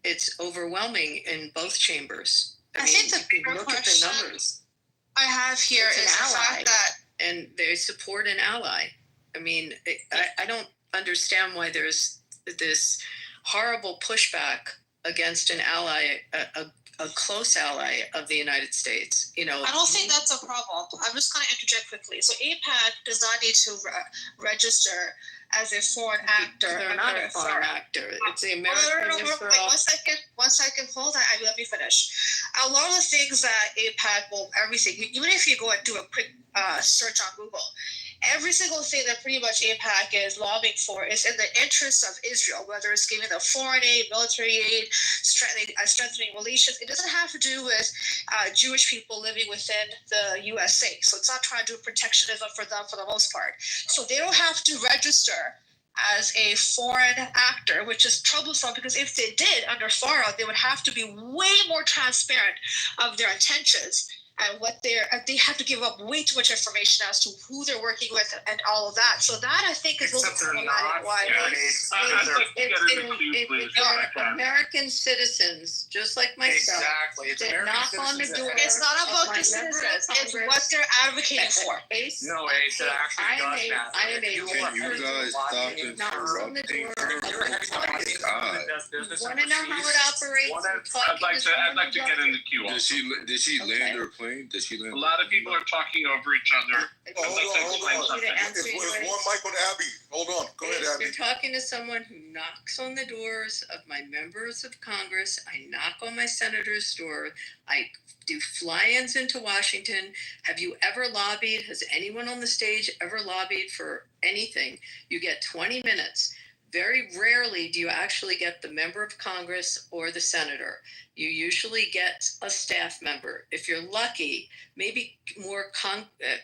it's overwhelming in both chambers. I think the bigger question I have here is the fact that... And they support an ally. I mean, I don't understand why there's this horrible pushback against an ally, a close ally of the United States. I don't think that's a problem. I'm just going to interject quickly. So AIPAC does not need to register as a foreign actor. They're not a foreign actor. It's the American Israel. Wait, one second. Hold on. Let me finish. A lot of the things that AIPAC will, everything, even if you go and do a quick search on Google, every single thing that pretty much AIPAC is lobbying for is in the interests of Israel, whether it's giving them foreign aid, military aid, strengthening relations. It doesn't have to do with Jewish people living within the USA. So it's not trying to do protectionism for them for the most part. So they don't have to register as a foreign actor, which is troublesome because if they did under FARA, they would have to be way more transparent of their intentions and what they have to give up way too much information as to who they're working with and all of that. So that I think is a little problematic. Why American citizens, just like myself, exactly. that knock on the door. It's not about the citizens; it's what they're advocating for. No, Ace, it actually does matter. Can you guys stop interrupting? Want to know how it operates? I'd like to get in the queue. Did she land her plane? Did she land? A lot of people are talking over each other. Hold on. It's one mic on Abby. Hold on. Go ahead, Abby. You're talking to someone who knocks on the doors of my members of Congress. I knock on my senator's door. I do fly-ins into Washington. Have you ever lobbied? Has anyone on the stage ever lobbied for anything? You get 20 minutes. Very rarely do you actually get the member of Congress or the senator. You usually get a staff member. If you're lucky, maybe more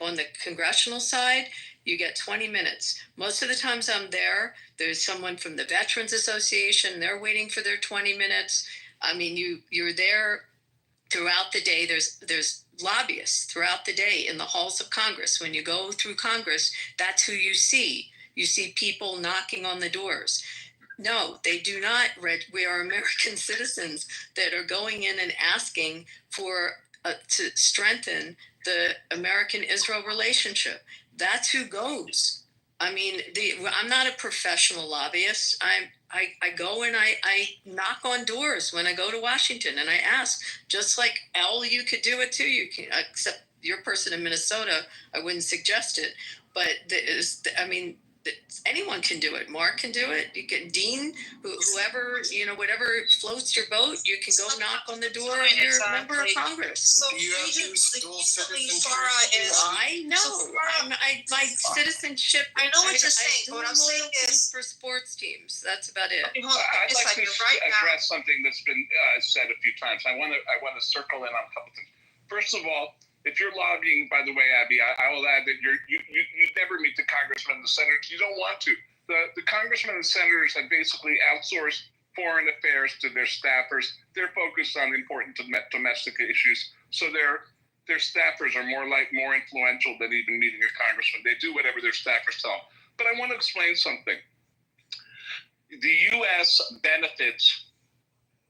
on the congressional side, you get 20 minutes. Most of the times I'm there, there's someone from the Veterans Association. They're waiting for their 20 minutes. I mean, you're there throughout the day. There's lobbyists throughout the day in the halls of Congress. When you go through Congress, that's who you see. You see people knocking on the doors. No, they do not. We are American citizens that are going in and asking for to strengthen the American-Israel relationship. That's who goes. I mean, I'm not a professional lobbyist. I go and I knock on doors when I go to Washington and I ask, just like Elle, you could do it too. You can, except your person in Minnesota, I wouldn't suggest it. But anyone can do it. Mark can do it. You can, Dean, whoever, whatever floats your boat, you can go knock on the door of your member of Congress. So Do you have dual citizenship? I know. My citizenship. I know what you're saying, but what I'm saying is for sports teams. That's about it. I'd like to address something that's been said a few times. I want to circle in on a couple things. First of all, if you're lobbying, by the way, Abby, I will add that you never meet the congressmen and the senators. You don't want to. The congressmen and senators have basically outsourced foreign affairs to their staffers. They're focused on important domestic issues. So their staffers are more influential than even meeting a congressman. They do whatever their staffers tell them. But I want to explain something. The U.S. benefits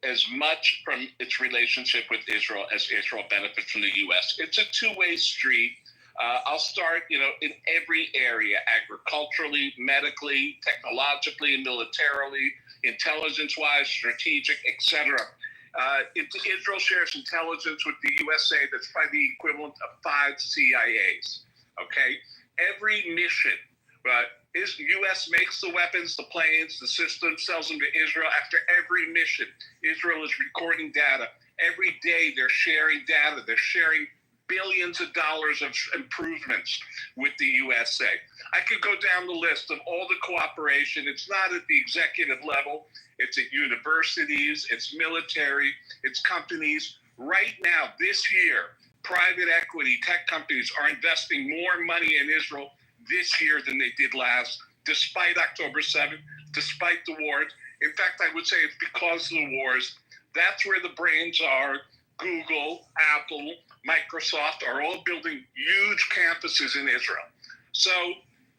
as much from its relationship with Israel as Israel benefits from the U.S. It's a two-way street. I'll start, in every area, agriculturally, medically, technologically, militarily, intelligence-wise, strategic, etc. Israel shares intelligence with the USA that's probably the equivalent of 5 CIAs, okay? every mission, right? U.S. makes the weapons, the planes, the system, sells them to Israel. After every mission, Israel is recording data. Every day they're sharing data. They're sharing billions of dollars of improvements with the USA. I could go down the list of all the cooperation. It's not at the executive level. It's at universities, it's military, it's companies. Right now, this year, private equity tech companies are investing more money in Israel this year than they did last, despite October 7th, despite the wars. In fact, I would say it's because of the wars. That's where the brains are. Google, Apple, Microsoft are all building huge campuses in Israel. So,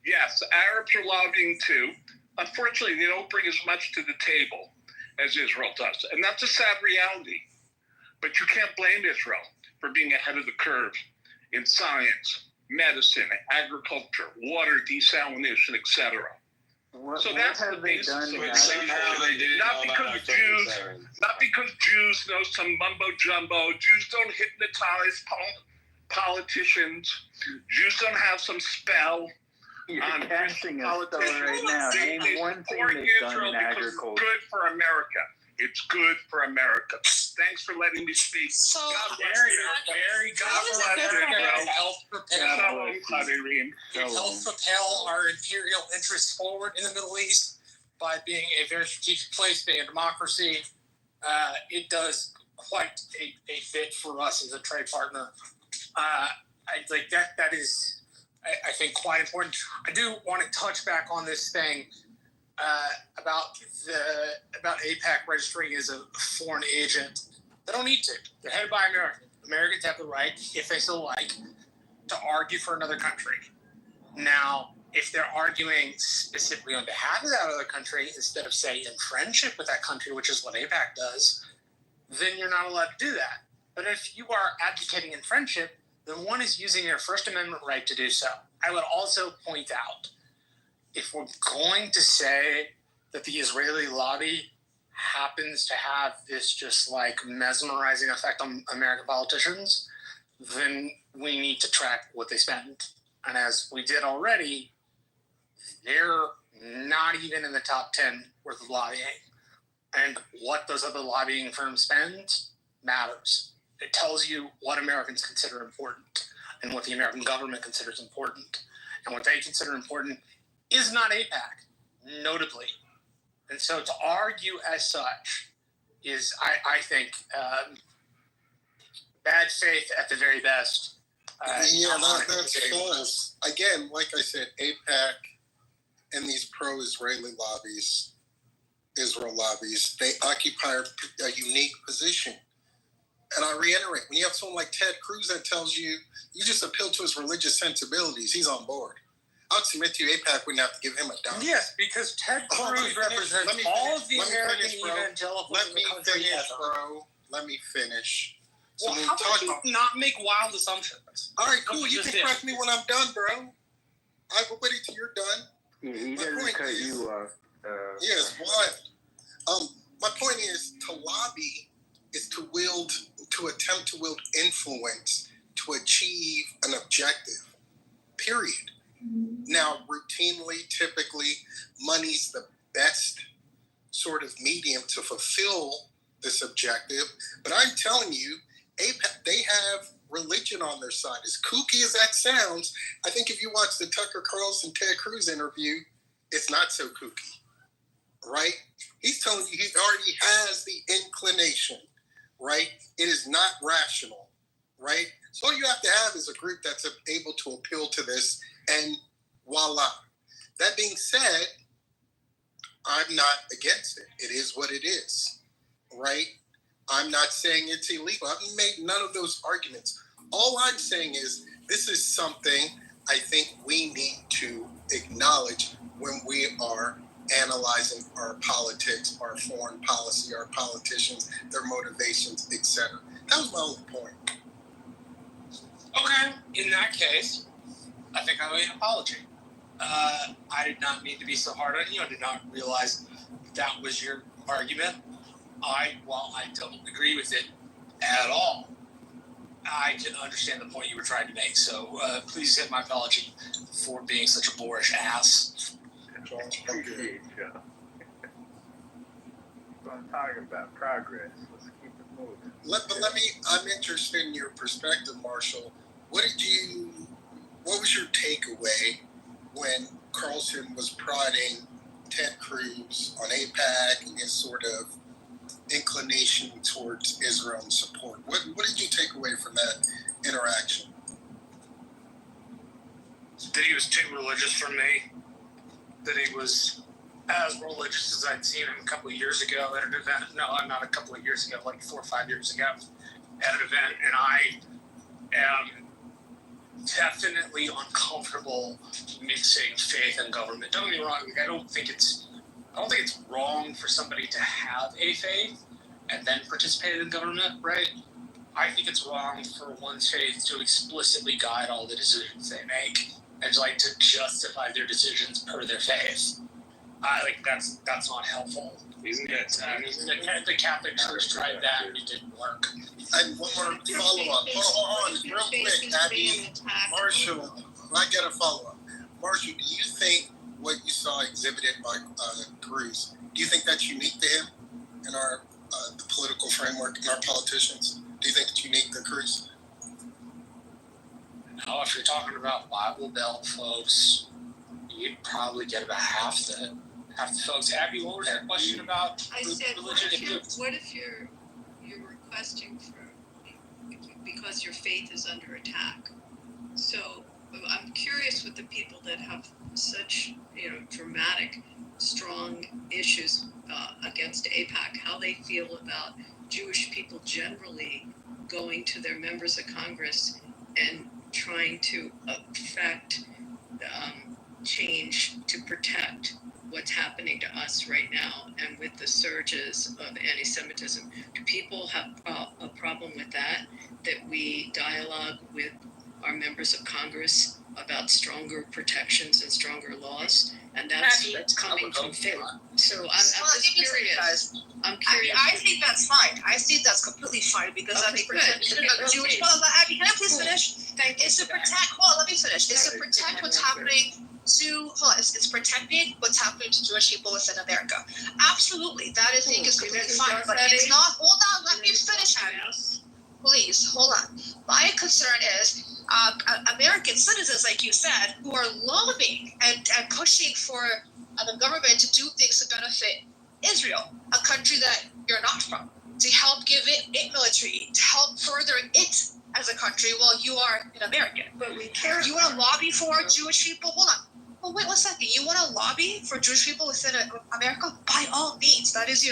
yes, Arabs are lobbying too. Unfortunately, they don't bring as much to the table as Israel does. And that's a sad reality. But you can't blame Israel for being ahead of the curve in science, medicine, agriculture, water desalination, etc. So that's the basis of it. Not because Jews know some mumbo jumbo. Jews don't hypnotize politicians. Jews don't have some spell. You're casting a spell right now. Name one thing they've done in agriculture. It's good for America. It's good for America. Thanks for letting me speak. So, God bless you. Help propel our imperial interests forward in the Middle East by being a very strategic place, being a democracy. It does quite a fit for us as a trade partner. I like that. That is, I think, quite important. I do want to touch back on this thing about AIPAC registering as a foreign agent. They don't need to. They're headed by Americans. Americans have the right, if they so like, to argue for another country. Now, if they're arguing specifically on behalf of that other country instead of, say, in friendship with that country, which is what AIPAC does, then you're not allowed to do that. But if you are advocating in friendship, then one is using their First Amendment right to do so. I would also point out, if we're going to say that the Israeli lobby happens to have this just like mesmerizing effect on American politicians, then we need to track what they spend. And as we did already, they're not even in the top 10 worth of lobbying. And what those other lobbying firms spend matters. It tells you what Americans consider important and what the American government considers important. And what they consider important is not AIPAC, notably. And so to argue as such is, I think, bad faith at the very best. That's false. Again, like I said, AIPAC and these pro-Israeli lobbies, Israel lobbies, they occupy a unique position. And I reiterate, when you have someone like Ted Cruz that tells you, you just appeal to his religious sensibilities, he's on board. I would submit to you, AIPAC wouldn't have to give him a dime. Yes, because Ted Cruz represents all of the American evangelicals in the country. Let me finish. So well, how about you not make wild assumptions? All right, cool. You can correct me when I'm done, bro. I will wait till you're done. He doesn't cut you off. Yes, what? My point is, to lobby is to attempt to wield influence to achieve an objective, period. Now, routinely, typically, money's the best sort of medium to fulfill this objective. But I'm telling you, AIPAC, they have religion on their side. As kooky as that sounds, I think if you watch the Tucker Carlson Ted Cruz interview, it's not so kooky, right? He's telling you he already has the inclination, right? It is not rational, right? So all you have to have is a group that's able to appeal to this, and voila. That being said, I'm not against it. It is what it is, right? I'm not saying it's illegal. I haven't made none of those arguments. All I'm saying is this is something I think we need to acknowledge when we are analyzing our politics, our foreign policy, our politicians, their motivations, etc. That was my only point. Okay, in that case, I think I owe you an apology. I did not mean to be so hard on you. I did not realize that was your argument. While I don't agree with it at all, I can understand the point you were trying to make. So please accept my apology for being such a boorish ass. Appreciate you. What I'm talking about, progress. Let's keep it moving. I'm interested in your perspective, Marshall. What was your takeaway when Carlson was prodding Ted Cruz on AIPAC and his sort of inclination towards Israel and support? What did you take away from that interaction? That he was too religious for me. That he was as religious as I'd seen him a couple of years ago at an event. No, not a couple of years ago, like 4 or 5 years ago at an event. And I am definitely uncomfortable mixing faith and government. Don't get me wrong. I don't think it's wrong for somebody to have a faith and then participate in government, right? I think it's wrong for one's faith to explicitly guide all the decisions they make and to justify their decisions per their faith. I think that's not helpful. Isn't it? The Catholic Church tried that and it didn't work. And one more follow-up. Hold on, real quick, Abby. Marshall, I got a follow-up. Marshall, do you think what you saw exhibited by Cruz, do you think that's unique to him in our the political framework, in our politicians? Do you think it's unique to Cruz? No, if you're talking about Bible Belt folks, you'd probably get about half the folks. Abby, what was your question about? I said, religion? what if you're requesting because your faith is under attack? So I'm curious with the people that have such dramatic, strong issues against AIPAC, how they feel about Jewish people generally going to their members of Congress and trying to affect change to protect what's happening to us right now, and with the surges of anti-Semitism. Do people have a problem with that we dialogue with our members of Congress about stronger protections and stronger laws? And that's coming from faith. So I'm just curious. I'm curious. I think that's fine. I think that's completely fine because I think protection of Jewish. Abby, can I please finish? Thank you. It's to protect. Well, let me finish. It's to protect what's happening to. It's protecting what's happening to Jewish people within America. Absolutely, that I think is completely fine. But it's not. Hold on. Let me finish, Abby. Please hold on. My concern is American citizens, like you said, who are lobbying and pushing for the government to do things to benefit Israel, a country that you're not from, to help give it military, to help further it as a country while you are an American. But we care. You want to lobby for Jewish people? Hold on. Well, wait 1 second. You want to lobby for Jewish people within America? By all means, that is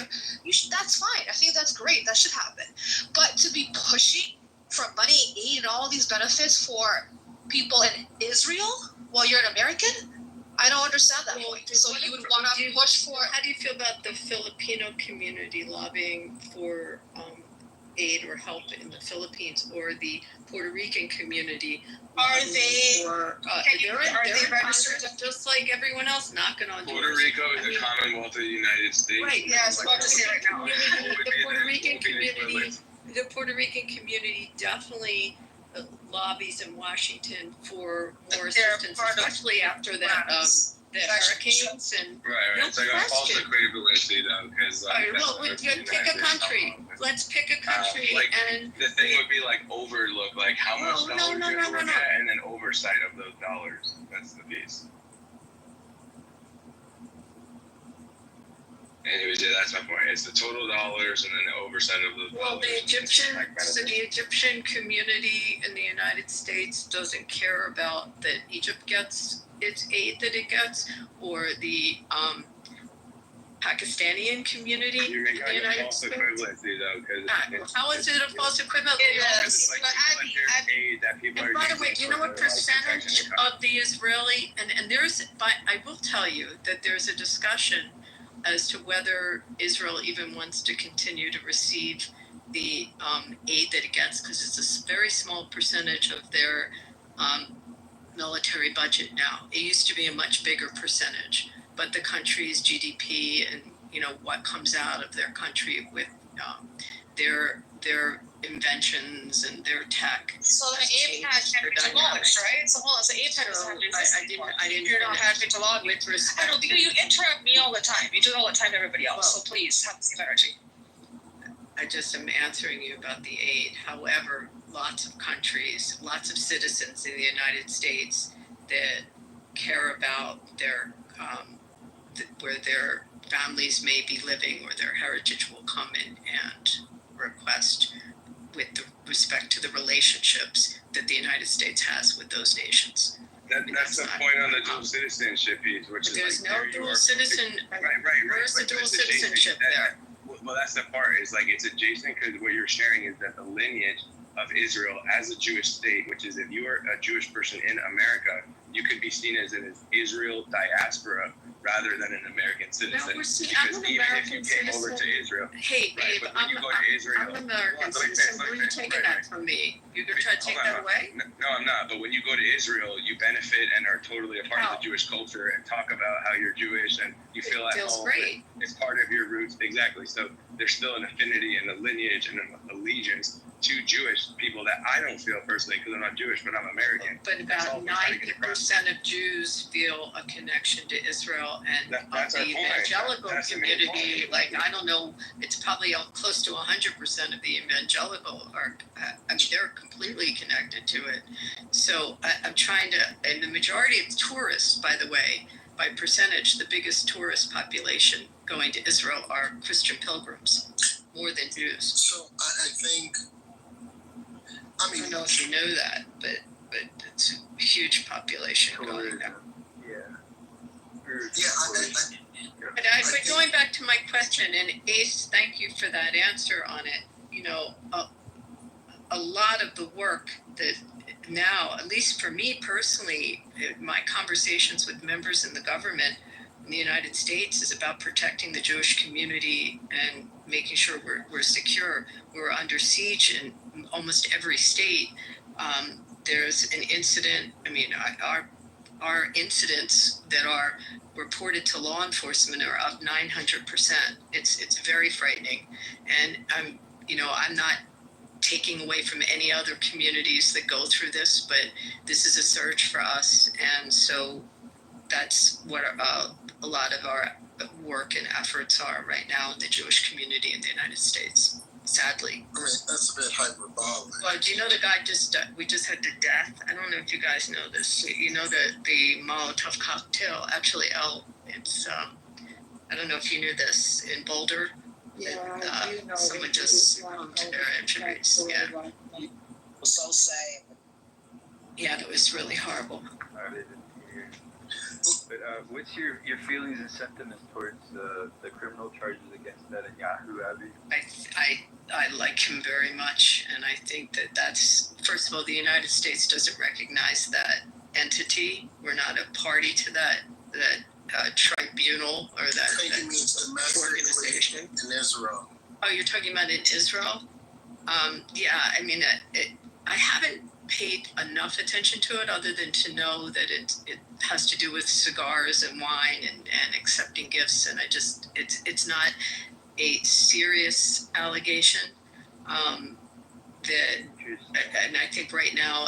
that's fine. I think that's great. That should happen. But to be pushing for money, aid, and all these benefits for people in Israel while you're an American, I don't understand that point. So you would want to push for. How do you feel about the Filipino community lobbying for aid or help in the Philippines, or the Puerto Rican community? Are they registered just like everyone else, knocking on doors? Puerto Rico is a Commonwealth of the United States. Right. Yes, I'm just here right now. The Puerto Rican community definitely lobbies in Washington for more assistance, especially after that the hurricanes and. Right. No It's like a false question. equivalency though, because Pick a country. Let's pick a country and. The thing would be overlook, how much No, dollars no, you're no, no, looking no. at, and then oversight of those dollars. That's the piece. Anyways, that's my point. It's the total dollars and then the oversight of those Well, dollars. the Egyptian community in the United States doesn't care about that Egypt gets its aid that it gets, or the Pakistani community You're in making the a United false States. equivalency though, because How is it a false equivalent? it's aid that people And are by the way, using do you know for what their own protection percentage and of the Israeli, and there's, I will tell you that there's a discussion as to whether Israel even wants to continue to receive the aid that it gets, because it's a very small percentage of their military budget now. It used to be a much bigger percentage, but the country's GDP and what comes out of their country with their inventions and their tech. So the has APAC changed can't their be dynamic. demolished, right? So hold on, so APAC doesn't have to exist anymore. I didn't You're not finish. having to log With I respect know, to, you interrupt me all the time. You do it all the time to everybody else. Well, So please have the same energy. I just am answering you about the aid. However, lots of countries, lots of citizens in the United States that care about their where their families may be living or their heritage will come in and request with respect to the relationships that the United States has with those nations. That's the point on the dual citizenship piece, which is There's like, no there you dual are. citizen. Right. Where's the But dual it's adjacent. citizenship there? Well, that's the part. Is like it's adjacent because what you're sharing is that the lineage of Israel as a Jewish state, which is if you are a Jewish person in America, you could be seen as an Israel diaspora rather than an American citizen. No, we're seeing. Because I'm an even American if you came over citizen. to Israel, Hey, right, babe, but when you go to Israel, I'm an American Hold on, let me citizen. finish, Where are you taking right, that from me? You're gonna try to take that away? No, I'm not. But when you go to Israel, you benefit and are totally a part of the Jewish culture and talk about how you're Jewish and you feel at Feels home. great. It's part of your roots. Exactly. So there's still an affinity and a lineage and an allegiance to Jewish people that I don't feel personally because I'm not Jewish, but I'm American. But That's all about we're trying to get across. 90% of Jews feel a connection to Israel, and That's of our the point. evangelical That's the main community, point. like, I don't know, it's probably close to 100% of the evangelical are, I mean, they're completely connected to it. So I'm trying to, and the majority of tourists, by the way, by percentage, the biggest tourist population going to Israel are Christian pilgrims, more than Jews. So I think, I don't know if you know that, but it's a huge population going there. But going back to my question, and Ace, thank you for that answer on it. You know, a lot of the work that now, at least for me personally, my conversations with members in the government in the United States is about protecting the Jewish community and making sure we're secure. We're under siege in almost every state. There's an incident. I mean, our incidents that are reported to law enforcement are up 900%. It's very frightening, and I'm not taking away from any other communities that go through this, but this is a surge for us, and so that's what a lot of our work and efforts are right now in the Jewish community in the United States. Sadly. I mean, that's a bit hyperbolic. Well, do you know the guy we just had the death? I don't know if you guys know this. You know the Molotov cocktail. Actually, it's I don't know if you knew this in Boulder. Yeah, I do know. Someone just succumbed to their injuries. Yeah. It was so sad. Yeah, that was really horrible. But what's your feelings and sentiments towards the criminal charges against Netanyahu, Abby? I like him very much, and I think that's, first of all, the United States doesn't recognize that entity. We're not a party to that tribunal or that, I think it means organization in Israel. Oh, you're talking about in Israel? Yeah, I mean, I haven't paid enough attention to it other than to know that it has to do with cigars and wine and accepting gifts, and it's not a serious allegation. And I think right now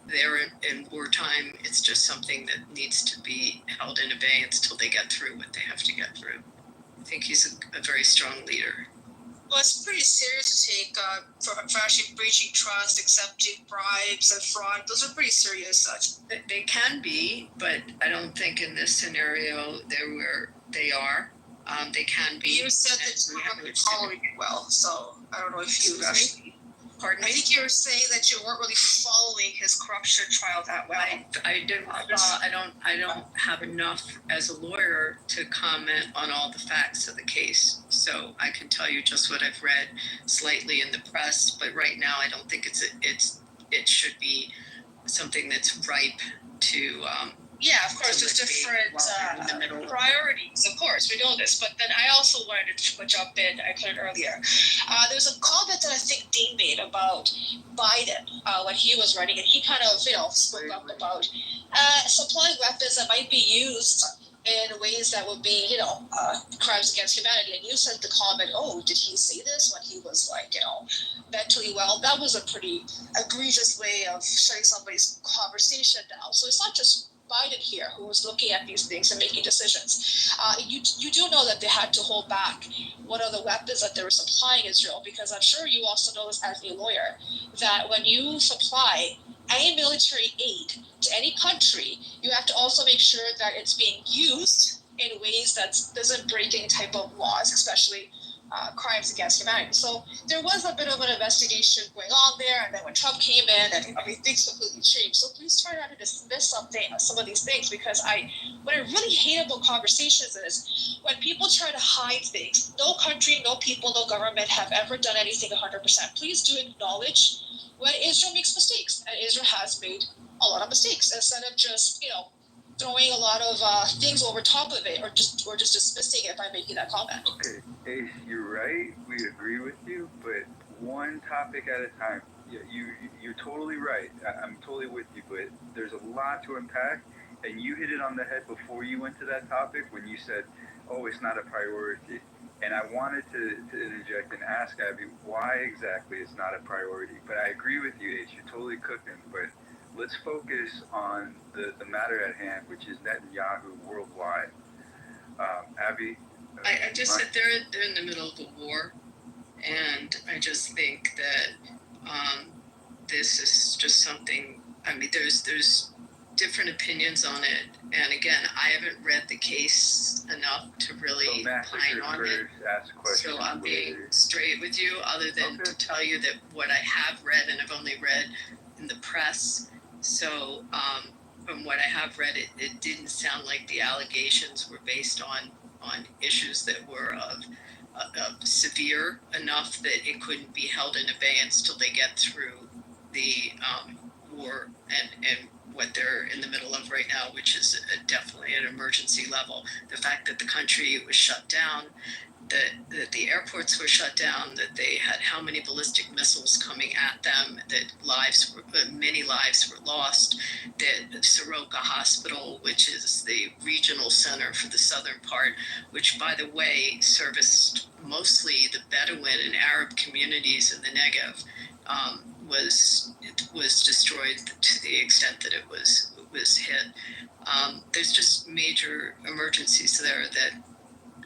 they're in wartime. It's just something that needs to be held in abeyance till they get through what they have to get through. I think he's a very strong leader. Well, it's pretty serious to take for actually breaching trust, accepting bribes, and fraud. Those are pretty serious. They can be, but I don't think in this scenario they are. They can be. You said that you weren't really following it well, so I don't know if you actually. Pardon me? I think you were saying that you weren't really following his corruption trial that well. I don't have enough as a lawyer to comment on all the facts of the case. So I can tell you just what I've read slightly in the press, but right now I don't think it should be something that's ripe to. Yeah, of course, there's different priorities. Of course, we know this. But then I also wanted to jump in. I couldn't earlier. There was a comment that I think Dean made about Biden when he was running, and he kind of, spoke up about supplying weapons that might be used in ways that would be, crimes against humanity. And you said the comment, oh, did he say this when he was like, mentally well? That was a pretty egregious way of shutting somebody's conversation down. So it's not just Biden here who was looking at these things and making decisions. You do know that they had to hold back one of the weapons that they were supplying Israel, because I'm sure you also know this as a lawyer, that when you supply any military aid to any country, you have to also make sure that it's being used in ways that doesn't break any type of laws, especially crimes against humanity. So there was a bit of an investigation going on there, and then when Trump came in, and everything's completely changed. So please try not to dismiss some of these things, because what I really hate about conversations is when people try to hide things. No country, no people, no government have ever done anything 100%. Please do acknowledge when Israel makes mistakes, and Israel has made a lot of mistakes, instead of just throwing a lot of things over top of it, or just dismissing it by making that comment. Okay, Ace, you're right. We agree with you, but one topic at a time. You're totally right. I'm totally with you, but there's a lot to unpack, and you hit it on the head before you went to that topic when you said, "Oh, it's not a priority." And I wanted to interject and ask Abby why exactly it's not a priority. But I agree with you, Ace. You're totally cooking. But let's focus on the matter at hand, which is Netanyahu worldwide. Abby? I just said they're in the middle of a war, and I just think that this is just something. I mean, there's different opinions on it, and again, I haven't read the case enough to really pine on it. So I'm being straight with you, other than to tell you that what I have read, and I've only read in the press. So from what I have read, it didn't sound like the allegations were based on issues that were of severe enough that it couldn't be held in abeyance till they get through the war and what they're in the middle of right now, which is definitely an emergency level. The fact that the country was shut down, that the airports were shut down, that they had how many ballistic missiles coming at them, that many lives were lost, that Soroka Hospital, which is the regional center for the southern part, which, by the way, serviced mostly the Bedouin and Arab communities in the Negev, was destroyed to the extent that it was hit. There's just major emergencies there that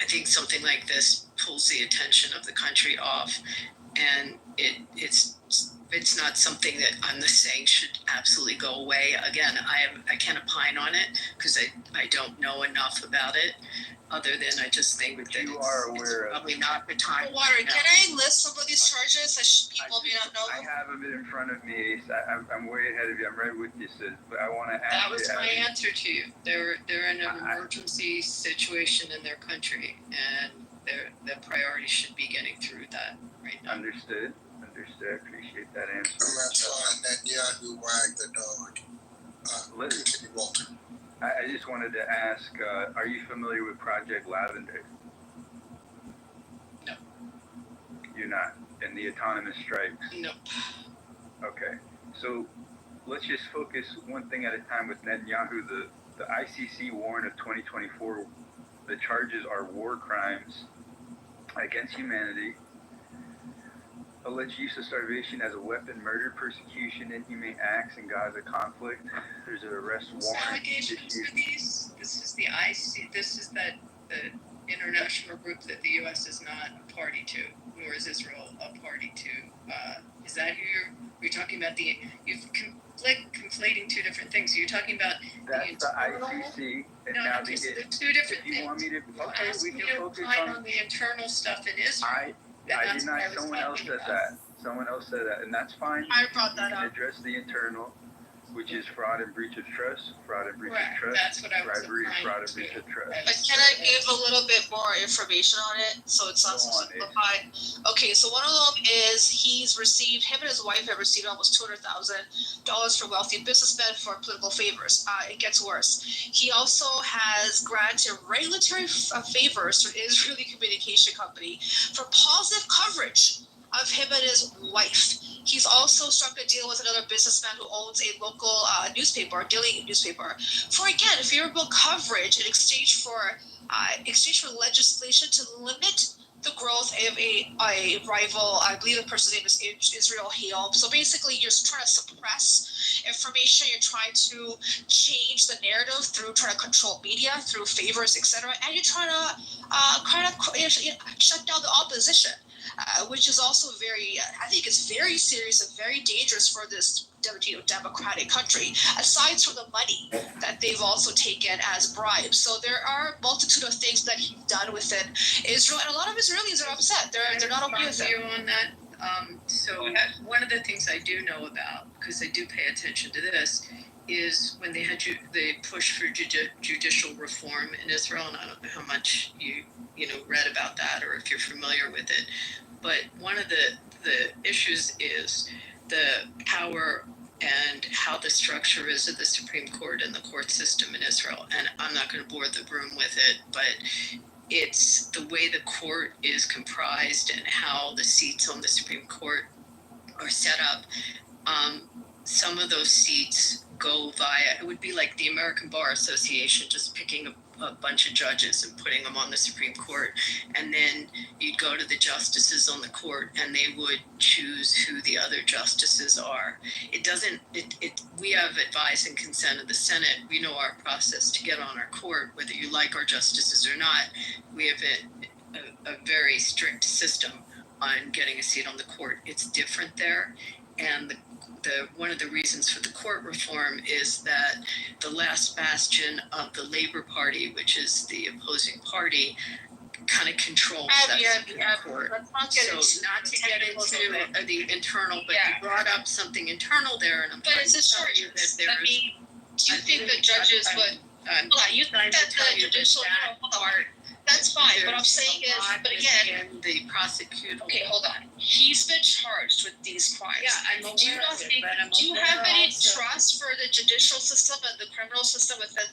I think something like this pulls the attention of the country off, and it's not something that I'm saying should absolutely go away. Again, I can't opine on it because I don't know enough about it, other than I just think that it's probably not the time. Water, can I list some of these charges that people may not know? I have them in front of me, Ace. I'm way ahead of you. I'm right with you, sis. But I want to ask that was my answer to you. They're in an emergency situation in their country, and their priority should be getting through that right now. Understood. I appreciate that answer. That's why Netanyahu wagged the dog. Walter. I just wanted to ask, are you familiar with Project Lavender? No. You're not? And the autonomous strikes? No. Okay. So let's just focus one thing at a time with Netanyahu. The ICC warrant of 2024, the charges are war crimes against humanity, alleged use of starvation as a weapon, murder, persecution, inhumane acts in Gaza conflict. There's an arrest warrant. Allegations for these? This is the IC. This is the international group that the U.S. is not a party to, nor is Israel a party to. Is that who you're talking about? You're conflating two different things. You're talking about that's the ICC. And no, now they're two different things. You want me to? Okay, we can focus on the internal stuff in Israel. I did not. Someone else said that. Someone else said that, and that's fine. I brought that up. Address the internal, which is fraud and breach of trust. Fraud and breach of trust. That's what I was bribery, fraud and breach of trust. But can I give a little bit more information on it so it's not so simplified? Okay, so one of them is him and his wife have received almost $200,000 from wealthy businessmen for political favors. It gets worse. He also has granted regulatory favors to an Israeli communication company for positive coverage of him and his wife. He's also struck a deal with another businessman who owns a local newspaper, a daily newspaper, for again favorable coverage in exchange for legislation to limit the growth of a rival. I believe the person's name is Israel Hayom. So basically, you're trying to suppress information. You're trying to change the narrative through trying to control media through favors, etc. And you're trying to shut down the opposition, which is also very. I think it's very serious and very dangerous for this democratic country, aside from the money that they've also taken as bribes. So there are a multitude of things that he's done within Israel, and a lot of Israelis are upset. They're not okay with it. You on that? So one of the things I do know about, because I do pay attention to this, is when they had the push for judicial reform in Israel, and I don't know how much you read about that or if you're familiar with it, but one of the issues is the power and how the structure is of the Supreme Court and the court system in Israel. And I'm not going to bore the room with it, but it's the way the court is comprised and how the seats on the Supreme Court are set up. Some of those seats go via, it would be like the American Bar Association just picking a bunch of judges and putting them on the Supreme Court, and then you'd go to the justices on the court and they would choose who the other justices are. We have advice and consent of the Senate. We know our process to get on our court, whether you like our justices or not. We have a very strict system on getting a seat on the court. It's different there, and one of the reasons for the court reform is that the last bastion of the Labor Party, which is the opposing party, kind of controls that court. So not to get into the internal, but you brought up something internal there, and I'm trying to tell you that there's. Do you think the judges would? You think that the judicial part? That's fine. What I'm saying is, but again, the prosecutor. Okay, hold on. He's been charged with these crimes. Yeah, I'm aware of it, but I'm do you have any trust for the judicial system and the criminal system within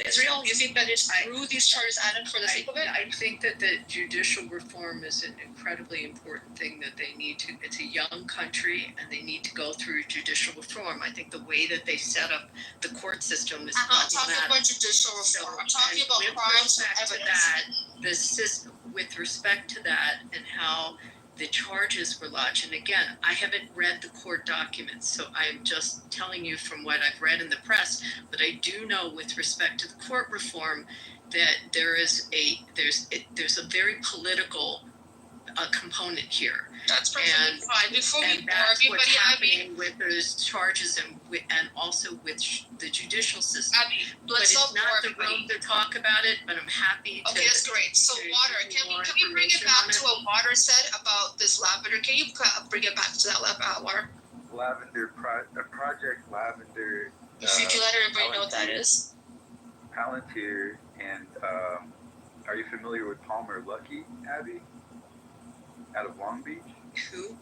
Israel? You think that it's through these charges added for the sake of it? I think that the judicial reform is an incredibly important thing that they need to. It's a young country, and they need to go through judicial reform. I think the way that they set up the court system is. I'm not talking about judicial reform. I'm talking about crimes and evidence. The system, with respect to that and how the charges were lodged, and again, I haven't read the court documents, so I'm just telling you from what I've read in the press, but I do know with respect to the court reform that there's a very political component here. That's perfectly fine. Before we bore everybody, happening with those charges and also with the judicial system. But it's not the room to talk about it, but I'm happy to. Okay, that's great. So water, can we bring it back to what Water said about this lavender? Can you bring it back to that water? Project Lavender. If you can let everybody know what that is. Palantir, and are you familiar with Palmer Luckey, Abby? Out of Long Beach? Who?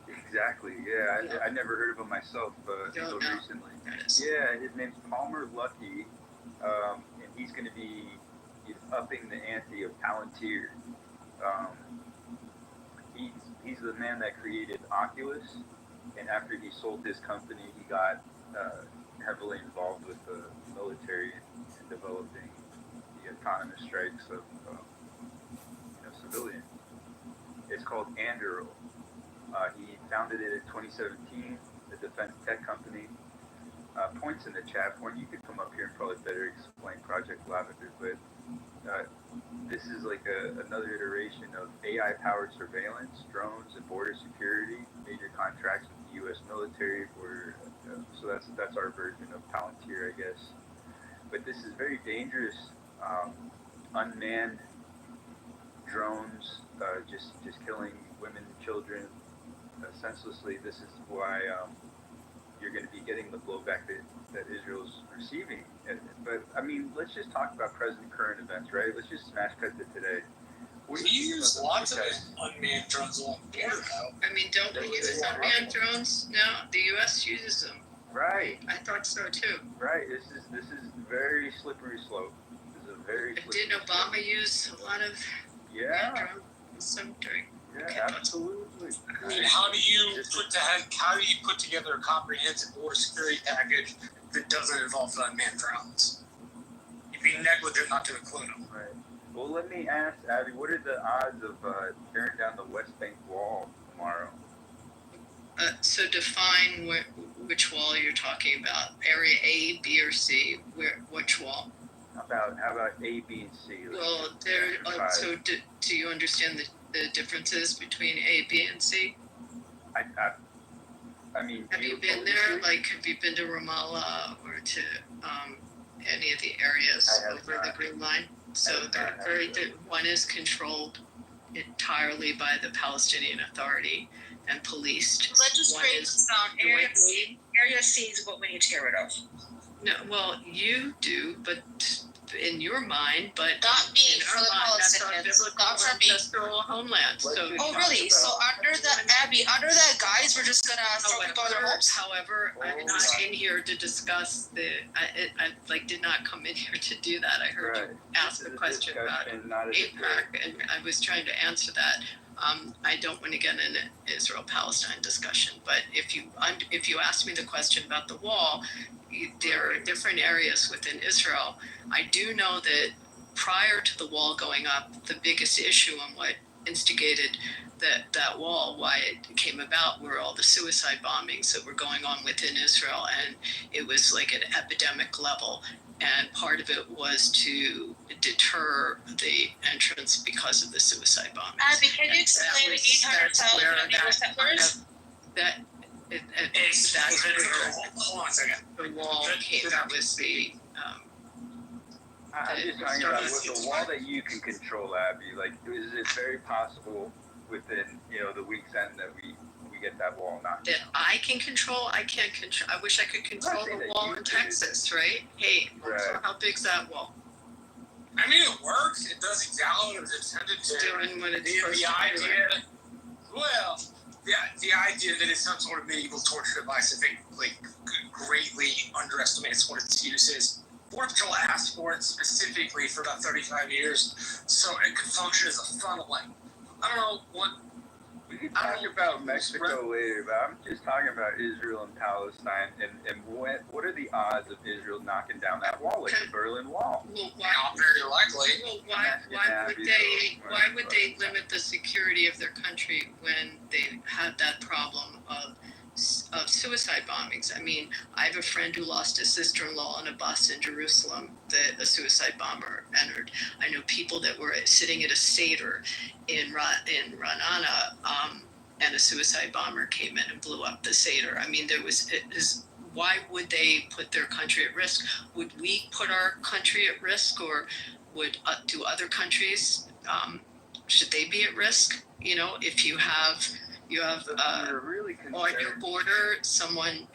Exactly, yeah. I never heard of him myself until recently. Yeah, his name's Palmer Luckey, and he's going to be upping the ante of Palantir. He's the man that created Oculus, and after he sold his company, he got heavily involved with the military and developing the autonomous strikes of civilians. It's called Anduril. He founded it in 2017, the defense tech company. Points in the chat. Point, you could come up here and probably better explain Project Lavender, but this is like another iteration of AI-powered surveillance, drones, and border security, major contracts with the U.S. military. So that's our version of Palantir, I guess. But this is very dangerous, unmanned drones, just killing women and children senselessly. This is why you're going to be getting the blowback that Israel's receiving. But I mean, let's just talk about current events, right? Let's just smash cut to today. We use lots of unmanned drones along the border now. I mean, don't we use unmanned drones now? The U.S. uses them. Right. I thought so too. Right. This is very slippery slope. This is a very. Didn't Obama use a lot of unmanned drones? Yeah, absolutely. I mean, how do you put together a comprehensive border security package that doesn't involve unmanned drones? You'd be negligent not to include them. Right. Well, let me ask Abby, what are the odds of tearing down the West Bank wall tomorrow? So define which wall you're talking about. Area A, B, or C. Which wall? How about A, B, and C? Well, so do you understand the differences between A, B, and C? I mean, have you been there? Like, have you been to Ramallah or to any of the areas over the Green Line? So they're one is controlled entirely by the Palestinian Authority and policed. Let's just break this down. Area C is what we need to get rid of. No, well, you do, but in your mind, but not me for the Palestinians. Not for me. Ancestral homeland. So, really? So under that guise, we're just gonna throw people in their homes. However, I'm not in here to discuss I did not come in here to do that. I heard you ask a question about AIPAC, and I was trying to answer that. I don't want to get in an Israel-Palestine discussion, but if you ask me the question about the wall, there are different areas within Israel. I do know that prior to the wall going up, the biggest issue and what instigated that wall, why it came about, were all the suicide bombings that were going on within Israel, and it was like an epidemic level. And part of it was to deter the entrance because of the suicide bombing. Abby, can you explain the 800,000 illegal settlers? That's where hold on a second. The wall came. That was the. I'm just talking about with the wall that you can control, Abby. Like, is it very possible within the week's end that we get that wall knocked down? That I can control. I can't control. I wish I could control the wall in Texas, right? Hey, how big's that wall? I mean, it works. It does exactly what it's intended to. Doing what it's supposed to do. Well, the idea that it's some sort of medieval torture device, I think, greatly underestimates what its use is. Border Patrol asked for it specifically for about 35 years, so it could function as a funneling. I don't know what. We can talk about Mexico later, but I'm just talking about Israel and Palestine, and what are the odds of Israel knocking down that wall, like the Berlin Wall? Well, not very likely. Well, why would they limit the security of their country when they had that problem of suicide bombings? I mean, I have a friend who lost his sister-in-law on a bus in Jerusalem that a suicide bomber entered. I know people that were sitting at a Seder in Ra'anana, and a suicide bomber came in and blew up the Seder. I mean, why would they put their country at risk? Would we put our country at risk, or do other countries, should they be at risk? If you have really on your border someone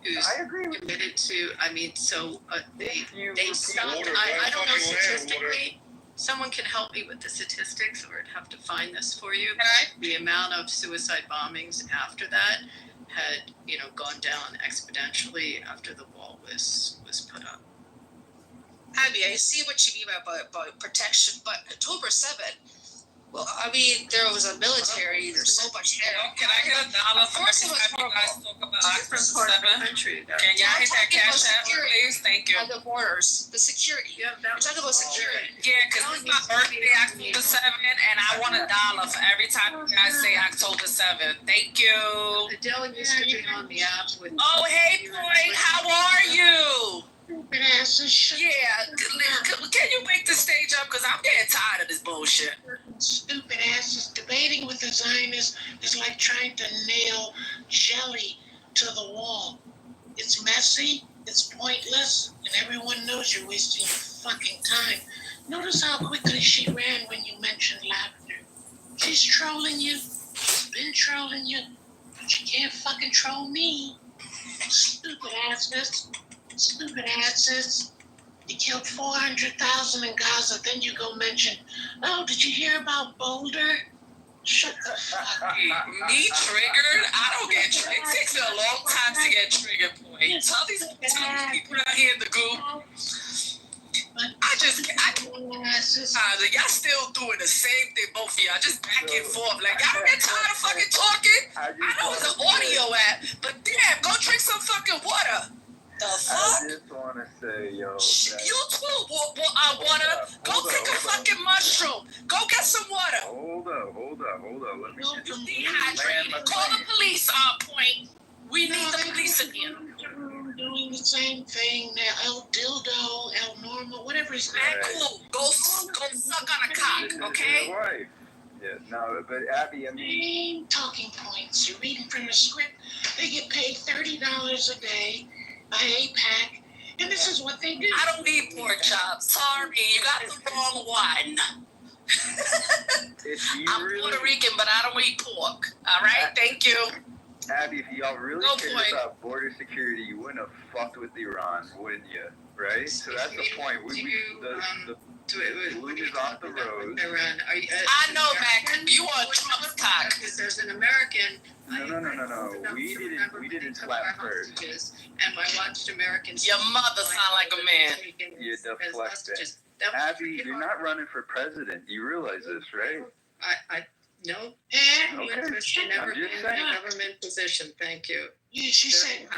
who's committed to. I mean, so they stopped. I don't know statistically. Someone can help me with the statistics, or I'd have to find this for you. The amount of suicide bombings after that had gone down exponentially after the wall was put up. Abby, I see what you mean by protection, but October 7th. Well, I mean, there was a military. There's so much hair. Can I get $1 for every time you guys talk about country? Can y'all hit that cash app, please? Thank you. At the borders, the security. Yeah, we're talking about security. Yeah, because it's my birthday, October 7th, and I want $1 for every time you guys say October 7th. Thank you. Adele used to be on the app with. Oh, hey, Point, how are you? Stupid asses. Yeah, can you make the stage up? Because I'm getting tired of this bullshit. Stupid asses. Debating with the Zionists is like trying to nail jelly to the wall. It's messy, it's pointless, and everyone knows you're wasting your fucking time. Notice how quickly she ran when you mentioned lavender. She's trolling you. She's been trolling you. But she can't fucking troll me. Stupid asses. Stupid asses. You killed 400,000 in Gaza, then you go mention, oh, did you hear about Boulder? Shut the fuck up. Me triggered? I don't get triggered. It takes me a long time to get triggered, Point. Tell these people out here in the goo. I Y'all still doing the same thing, both of y'all, just back and forth. Like, y'all don't get tired of fucking talking? I know it's an audio app, but damn, go drink some fucking water. The fuck? I just want to say, yo. You too, water. Go take a fucking mushroom. Go get some water. Hold up. Let me just dehydrated. Call the police on point. We need the police in here. Doing the same thing now. El Dildo, El Norma, whatever his name. Cool. Go suck on a cock, okay? Right. Yeah, no, but Abby, I mean. Same talking points. You're reading from the script. They get paid $30 a day by APAC, and this is what they do. I don't need pork chops. Sorry, you got the wrong one. I'm Puerto Rican, but I don't eat pork. All right, thank you. Abby, if y'all really cared about border security, you wouldn't have fucked with Iran, wouldn't you? Right? So that's the point. The balloon is off the road. I know, Mac. You are Trump's cock. Because there's an American. No. We didn't slap first. And I watched Americans. Your mother sound like a man. You deflected. Abby, you're not running for president. You realize this, right? No. And interest in never being in a government position. Thank you. She said,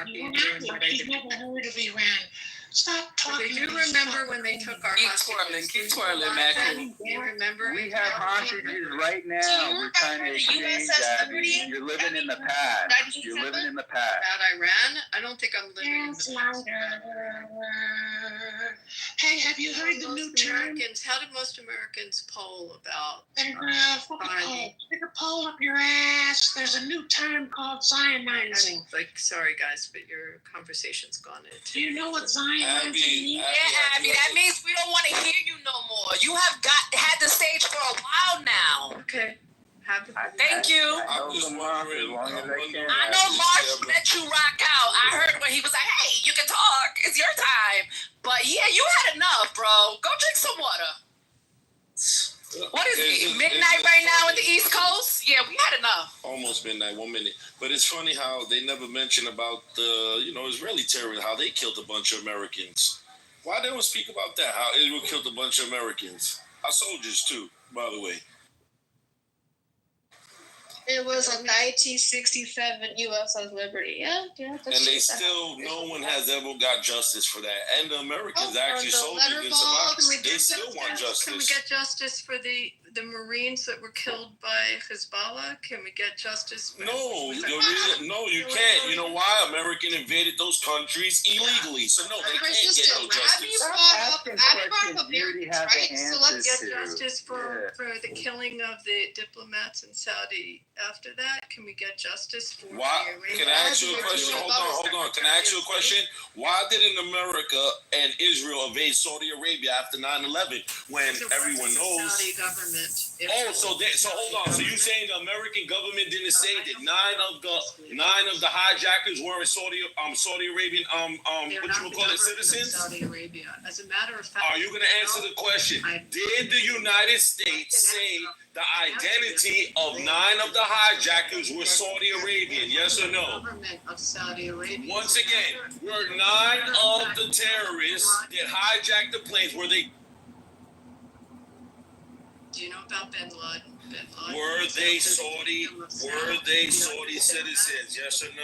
she's never heard of Iran. Stop talking. Do you remember when they took our hostages? Keep twirling, Mac. Do you remember? We have hostages right now. We're trying to exchange, Abby. You're living in the past. You're living in the past. About Iran? I don't think I'm living in the past. Hey, have you heard the new term? How did most Americans poll about? Stick a poll up your ass. There's a new term called Zionizing. Sorry guys, but your conversation's gone into. Do you know what Zionizing means? Yeah, Abby, that means we don't want to hear you no more. You have had the stage for a while now. Okay. Thank you. I know Marsh let you rock out. I heard when he was like, hey, you can talk. It's your time. But yeah, you had enough, bro. Go drink some water. What is it? Midnight right now in the East Coast? Yeah, we had enough. Almost midnight, 1 minute. But it's funny how they never mention about the, Israeli terrorists, how they killed a bunch of Americans. Why they don't speak about that? How Israel killed a bunch of Americans. Our soldiers too, by the way. It was a 1967 USS Liberty. Yeah. And they still, no one has ever got justice for that. And the Americans actually soldiers against survivors. They still want justice. Can we get justice for the Marines that were killed by Hezbollah? Can we get justice? No, you can't. You know why? American invaded those countries illegally. So no, they can't get no justice. So let's get justice for the killing of the diplomats in Saudi. After that, can we get justice for? Why? Can I ask you a question? Hold on. Can I ask you a question? Why didn't America and Israel invade Saudi Arabia after 9/11 when everyone knows? Saudi government. So hold on. So you saying the American government didn't say that nine of the hijackers were Saudi Arabian what you call it, citizens? Saudi Arabia. As a matter of fact, are you going to answer the question? Did the United States say the identity of 9 of the hijackers were Saudi Arabian? Yes or no? Government of Saudi Arabia. Once again, were 9 of the terrorists that hijacked the planes? Were they? Do you know about Bin Laden? Were they Saudi citizens? Yes or no?